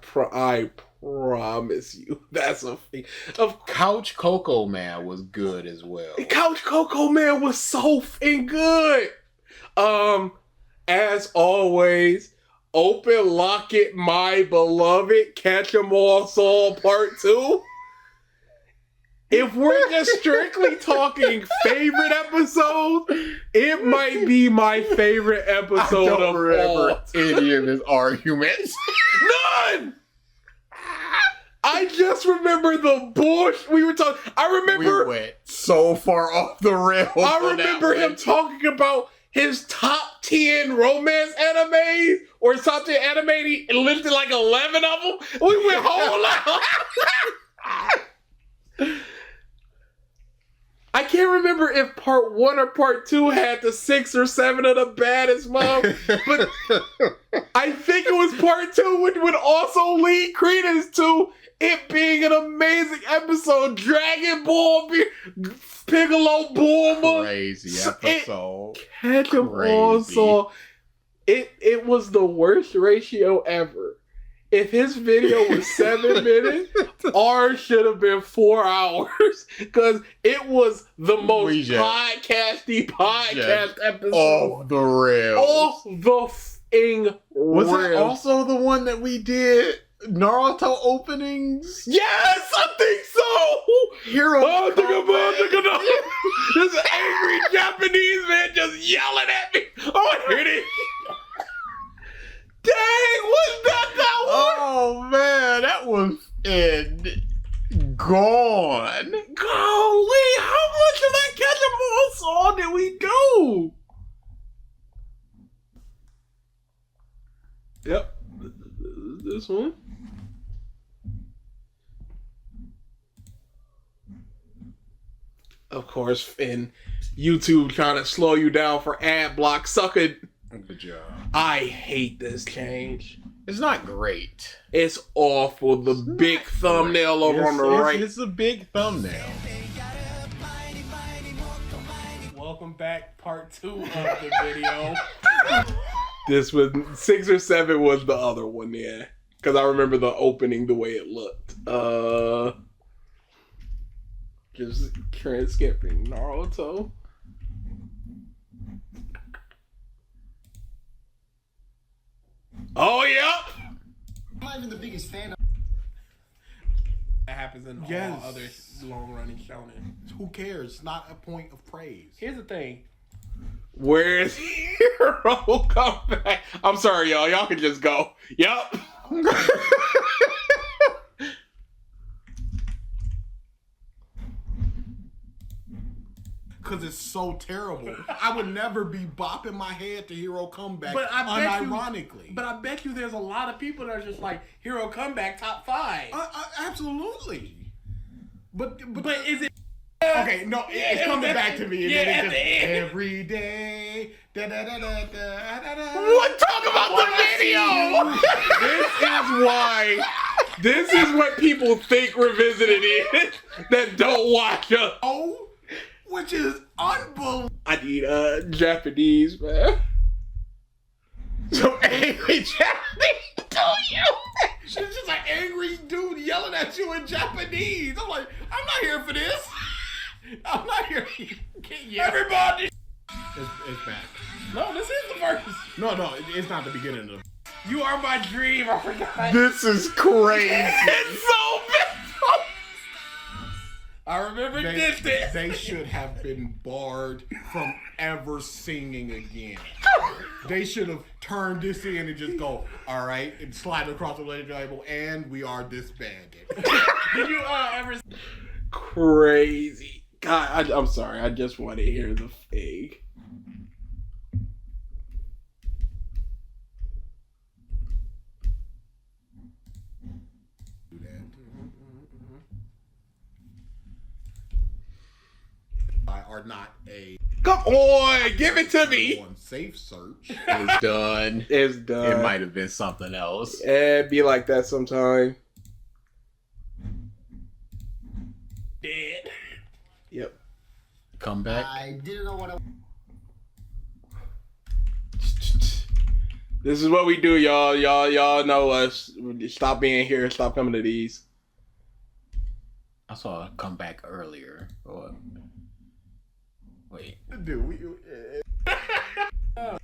B: promise you, that's a thing. Of
A: Couch Coco Man was good as well.
B: Couch Coco Man was so fucking good. As always, Open Locket, My Beloved, Catch 'Em All Saw Part 2. If we're just strictly talking favorite episodes, it might be my favorite episode
A: I don't
B: of
A: remember
B: all.
A: any of his arguments.
B: None! I just remember the bullshit we were talking. I remember.
A: We went so far off the rails.
B: I remember him talking about his top 10 romance animes or his top 10 anime. He listed like 11 of them. We went whole out. I can't remember if part 1 or part 2 had the 6 or 7 of the baddest mom, but I think it was part 2 which would also lead credence to it being an amazing episode. Dragon Ball, Piccolo, Bulma.
A: Crazy episode.
B: Catch 'Em All Saw. It was the worst ratio ever. If his video was 7 minutes, ours should have been 4 hours. Because it was the most podcasty podcast episode.
A: Off the rails.
B: Off the f***ing
A: Was
B: rails.
A: that also the one that we did Naruto openings?
B: Yes, I think so.
A: Hero.
B: This angry Japanese man just yelling at me. Oh, I hear it. Dang, was that one?
A: Oh man, that was gone.
B: Golly, how much of that Catch 'Em All Saw did we do? Yep, this one. Of course, and YouTube trying to slow you down for ad block, sucker.
A: Good job.
B: I hate this change.
A: It's not great.
B: It's awful. The big thumbnail over on the right.
A: It's a big thumbnail.
B: Welcome back, part 2 of the video. This was 6 or 7 was the other one, yeah. Because I remember the opening, the way it looked. Just skipping Naruto. Oh, yeah.
D: I'm not even the biggest fan of.
B: That happens in
D: Yes.
B: all other long-running shonen.
D: Who cares? Not a point of praise.
B: Here's the thing. Where's Hero come back? I'm sorry, y'all. Y'all can just go. Yup.
D: Because it's so terrible. I would never be bopping my head to Hero Comeback
B: But I bet
D: unironically.
B: But I bet you there's a lot of people that are just like, Hero Comeback top 5.
D: Absolutely. But
B: is it...
D: okay, no, it's coming back to me. And
B: Yeah,
D: then
B: at
D: it's
B: the
D: just,
B: end.
D: every day. Da, da, da, da, da, da, da.
B: What? Talk about the video! This is what people think Revisited is that don't watch us.
D: Oh, which is unbelievable.
B: I need Japanese, man.
A: So angry Japanese to you.
D: She's just an angry dude yelling at you in Japanese. I'm like, I'm not here for this. I'm not here.
B: Everybody!
D: It's back.
B: No, this is the first.
D: No, it's not the beginning of.
B: You are my dream. I forgot.
A: This is crazy.
B: It's so bad. I remember this.
D: They should have been barred from ever singing again. They should have turned this in and just go, all right, and slide across the label, and we are disbanded.
B: Did you ever? Crazy. God, I'm sorry. I just want to hear the fake.
D: Are not a
B: Come on, give it to me.
D: on safe search.
A: It's done.
B: It's done.
A: It might have been something else.
B: It be like that sometime. Dead. Yep.
A: Comeback.
E: I didn't know what I...
B: This is what we do, y'all. Y'all know us. Stop being here. Stop coming to these.
A: I saw a comeback earlier. Wait.
D: Dude, we a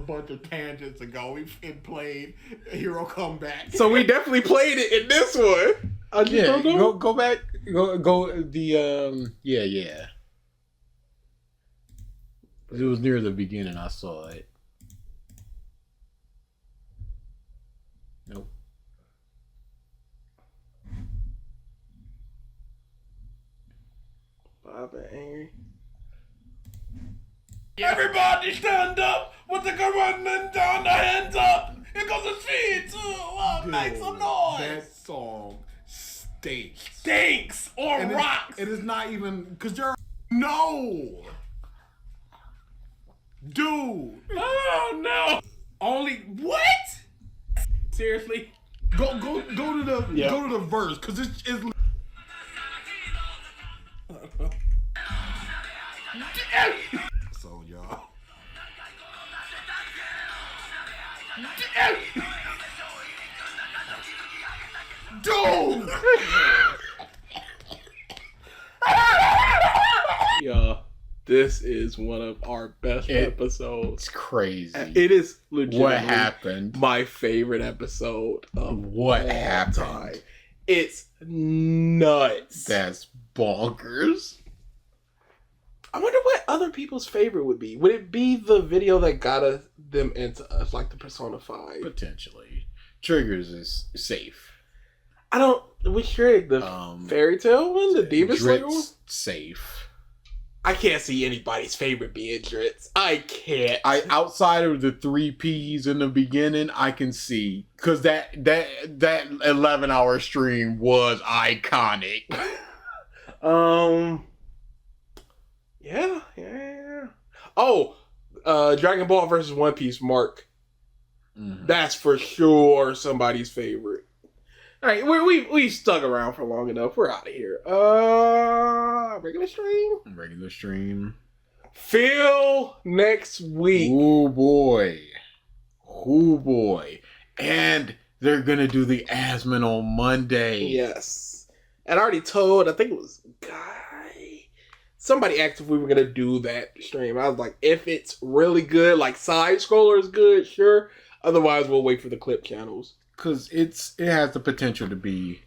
D: bunch of tangents ago. We played Hero Comeback.
B: So we definitely played it in this one. I just
A: Yeah,
B: don't know.
A: go back. Go the yeah. It was near the beginning. I saw it. Nope.
B: Bob and angry.
D: Everybody stand up with the commandment down, the hands up. Here goes the feet. Make some noise. That song stinks or rocks. It is not even because there are no. Dude. Oh no. Only what? Seriously? Go to the verse because it's so y'all. Dude.
B: Y'all, this is one of our best episodes.
A: It's crazy.
B: It is legit.
A: What happened?
B: My favorite episode of
A: What
B: all
A: happened?
B: time. It's nuts.
A: That's bonkers.
B: I wonder what other people's favorite would be. Would it be the video that got them into us, like the Persona 5?
A: Potentially. Triggers is safe.
B: I don't. Which Trig? The Fairy Tale one? The Demon Slayer one?
A: Drit's safe.
B: I can't see anybody's favorite being Dritz. I can't.
A: Outside of the 3 P's in the beginning, I can see because that 11-hour stream was iconic.
B: Yeah. Oh, Dragon Ball versus One Piece, Mark.
A: Mm-hmm.
B: That's for sure somebody's favorite. All right, we stuck around for long enough. We're out of here. Regular stream. Phil next week.
A: Oh boy. And they're gonna do the Asmon on Monday.
B: Yes. And I already told, I think it was Guy. Somebody asked if we were gonna do that stream. I was like, if it's really good, like side scroller is good, sure. Otherwise, we'll wait for the clip channels.
A: Because it has the potential to be...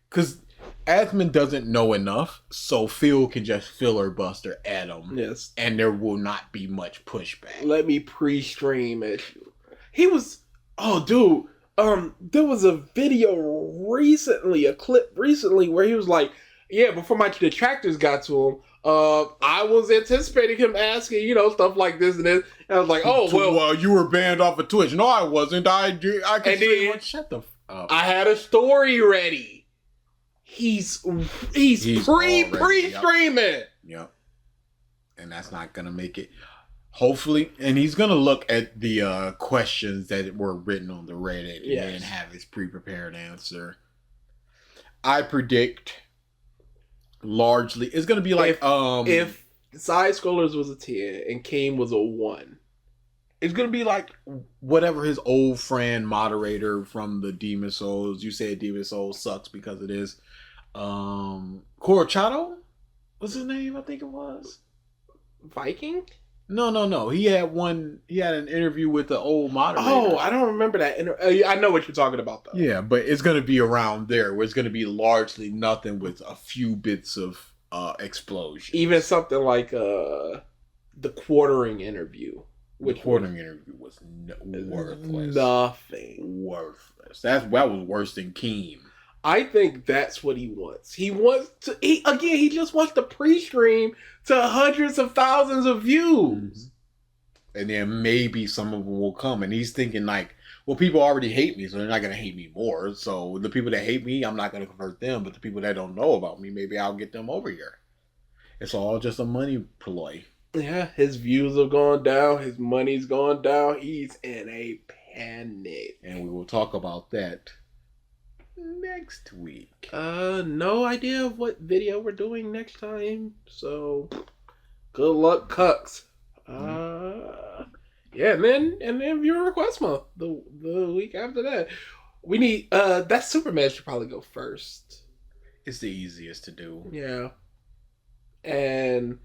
A: Because Asmon doesn't know enough, so Phil can just filler buster at him.
B: Yes.
A: And there will not be much pushback.
B: Let me pre-stream it. He was... Oh, dude. There was a video recently, a clip recently, where he was like, yeah, before my detractors got to him, I was anticipating him asking, stuff like this and this. And I was like, oh, well,
A: you were banned off of Twitch. No, I wasn't. I can
B: and
A: see
B: then,
A: shut the f up.
B: I had a story ready. He's pre-streaming.
A: Yep. And that's not going to make it. Hopefully. And he's going to look at the questions that were written on the Reddit and have his pre-prepared answer. I predict... largely it's gonna be like
B: if side scrollers was a 10 and Kane was a 1,
A: it's gonna be like whatever his old friend moderator from the Demon Souls. You said Demon Souls sucks because it is Corochado? What's his name? I think it was
B: Viking.
A: No. He had an interview with the old moderator.
B: Oh, I don't remember that. I know what you're talking about, though.
A: Yeah, but it's going to be around there, where it's going to be largely nothing with a few bits of explosion.
B: Even something like the quartering interview.
A: The quartering interview was worthless.
B: Nothing.
A: Worthless. That was worse than Keem.
B: I think that's what he wants. He just wants to pre-stream to hundreds of thousands of views.
A: And then maybe some of them will come. And he's thinking like, well, people already hate me, so they're not going to hate me more. So the people that hate me, I'm not going to convert them. But the people that don't know about me, maybe I'll get them over here. It's all just a money ploy.
B: Yeah, his views have gone down. His money's gone down. He's in a panic.
A: And we will talk about that next week.
B: No idea of what video we're doing next time. So Good luck, cucks. Yeah, and then viewer request month the week after that. We need that Superman should probably go first.
A: It's the easiest to do.
B: Yeah. And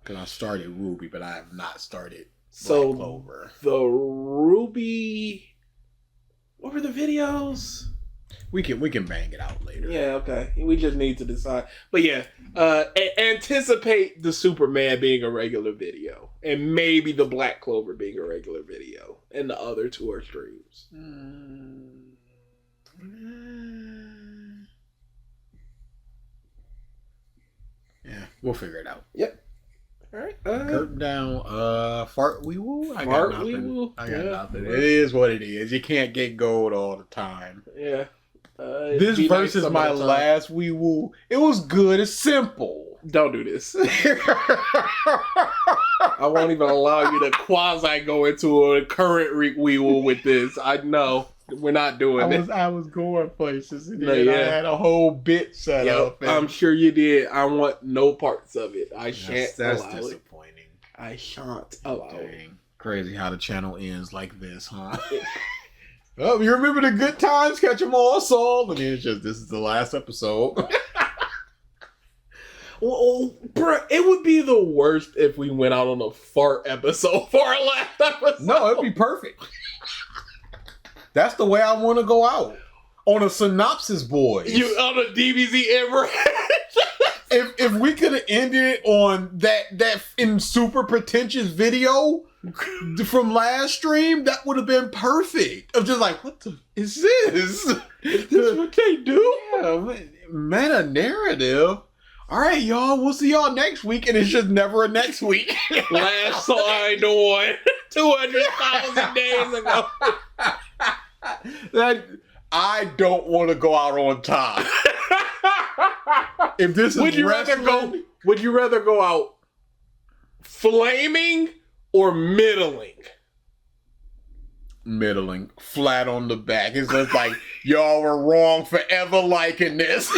A: because I started Ruby, but I have not started
B: so
A: Black Clover.
B: The Ruby. What were the videos?
A: We can bang it out later.
B: Yeah, okay. We just need to decide. But yeah, anticipate the Superman being a regular video, and maybe the Black Clover being a regular video, and the other two are streams.
A: Yeah, we'll figure it out.
B: Yep. All right.
A: Curtain down. Fart wee woo. I got
B: Fart
A: nothing.
B: wee woo.
A: I got
B: Yeah.
A: nothing. It is what it is. You can't get gold all the time.
B: Yeah.
A: This versus
B: nice
A: my last wee woo. It was good. It's simple.
B: Don't do this. I won't even allow you to quasi go into a current wee woo with this. I know. We're not doing it.
A: I was going places. And
B: No,
A: then I
B: yeah.
A: had a whole bit set up. And
B: I'm sure you did. I want no parts of it. I shan't
A: that's
B: allow it.
A: disappointing.
B: I shan't allow it.
A: Dang. Crazy how the channel ends like this, huh? Oh, you remember the good times? Catch them all, Saul. And then it's just, this is the last episode.
B: Well, bruh, it would be the worst if we went out on a fart episode for our last episode.
A: No, it'd be perfect. That's the way I want to go out. On a synopsis, boys.
B: You on a DBZ ever?
A: If we could have ended it on that in super pretentious video from last stream, that would have been perfect. I'm just like, what the is this?
B: Is this what they do?
A: Yeah, meta narrative. All right, y'all. We'll see y'all next week, and it's just never a next week.
B: Last signed on 200,000 days ago.
A: That I don't want to go out on top. If this is
B: Would you rather go out flaming or middling?
A: Middling, flat on the back. It's just like y'all were wrong for ever liking this.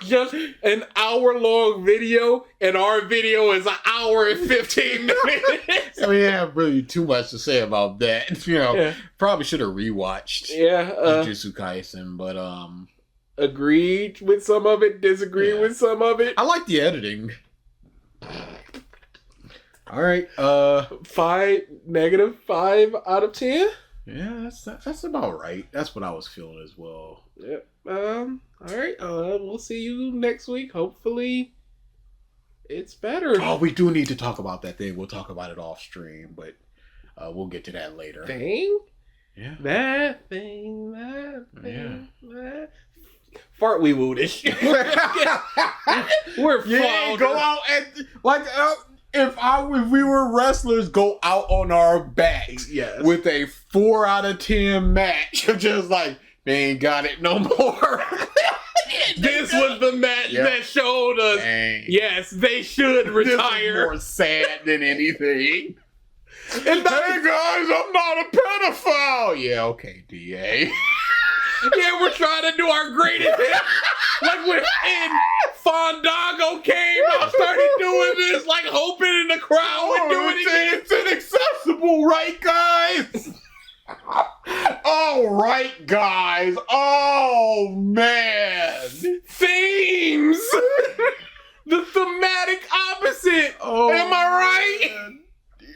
B: Just an hour-long video, and our video is an hour and 15 minutes.
A: I mean, I have really too much to say about that. You know,
B: Yeah.
A: probably should have rewatched Jujutsu Kaisen, but
B: agreed with some of it, disagreed with some of it.
A: I like the editing. All right,
B: -5 out of 10.
A: yeah, that's about right. That's what I was feeling as well.
B: Yep. All right. We'll see you next week. Hopefully, it's better.
A: Oh, we do need to talk about that thing. We'll talk about it off stream, but we'll get to that later.
B: Thing.
A: Yeah.
B: That thing. That. Fart wee woo this shit. We're
A: Yeah, go out and like if we were wrestlers, go out on our backs.
B: Yes.
A: With a 4 out of 10 match. Just like they ain't got it no more.
B: This was the match that showed us.
A: Dang.
B: Yes, they should retire.
A: This is more sad than anything.
B: And
A: Hey guys, I'm not a pedophile. Yeah, okay, DA.
B: yeah, we're trying to do our greatest hit. Like when Fandango came out, started doing this, like hoping in the crowd would do it again.
A: It's inaccessible, right, guys? All right, guys. Oh, man.
B: Themes! The thematic opposite.
A: Oh,
B: Am I right?
A: man.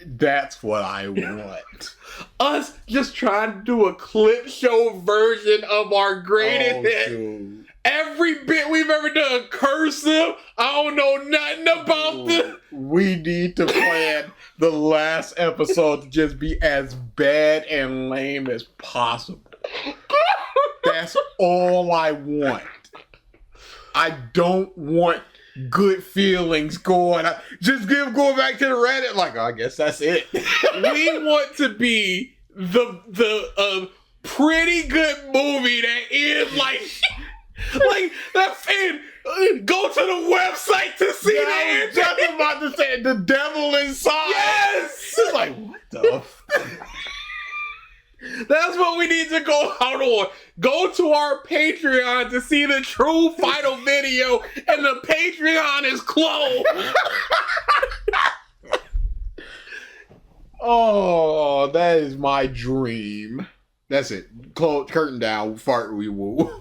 A: That's what I want.
B: Us just trying to do a clip show version of our greatest hit.
A: Dude.
B: Every bit we've ever done, cursive. I don't know nothing about this.
A: We need to plan the last episode to just be as bad and lame as possible. That's all I want. I don't want good feelings going. Going back to the Reddit. Like, I guess that's it.
B: We want to be the pretty good movie that is like that fan. Go to the website to see
A: I
B: that.
A: was just about to say the devil inside.
B: Yes.
A: It's like, what the?
B: That's what we need to go out on. Go to our Patreon to see the true final video, and the Patreon is closed.
A: Oh, that is my dream. That's it. Close curtain down. Fart we woo.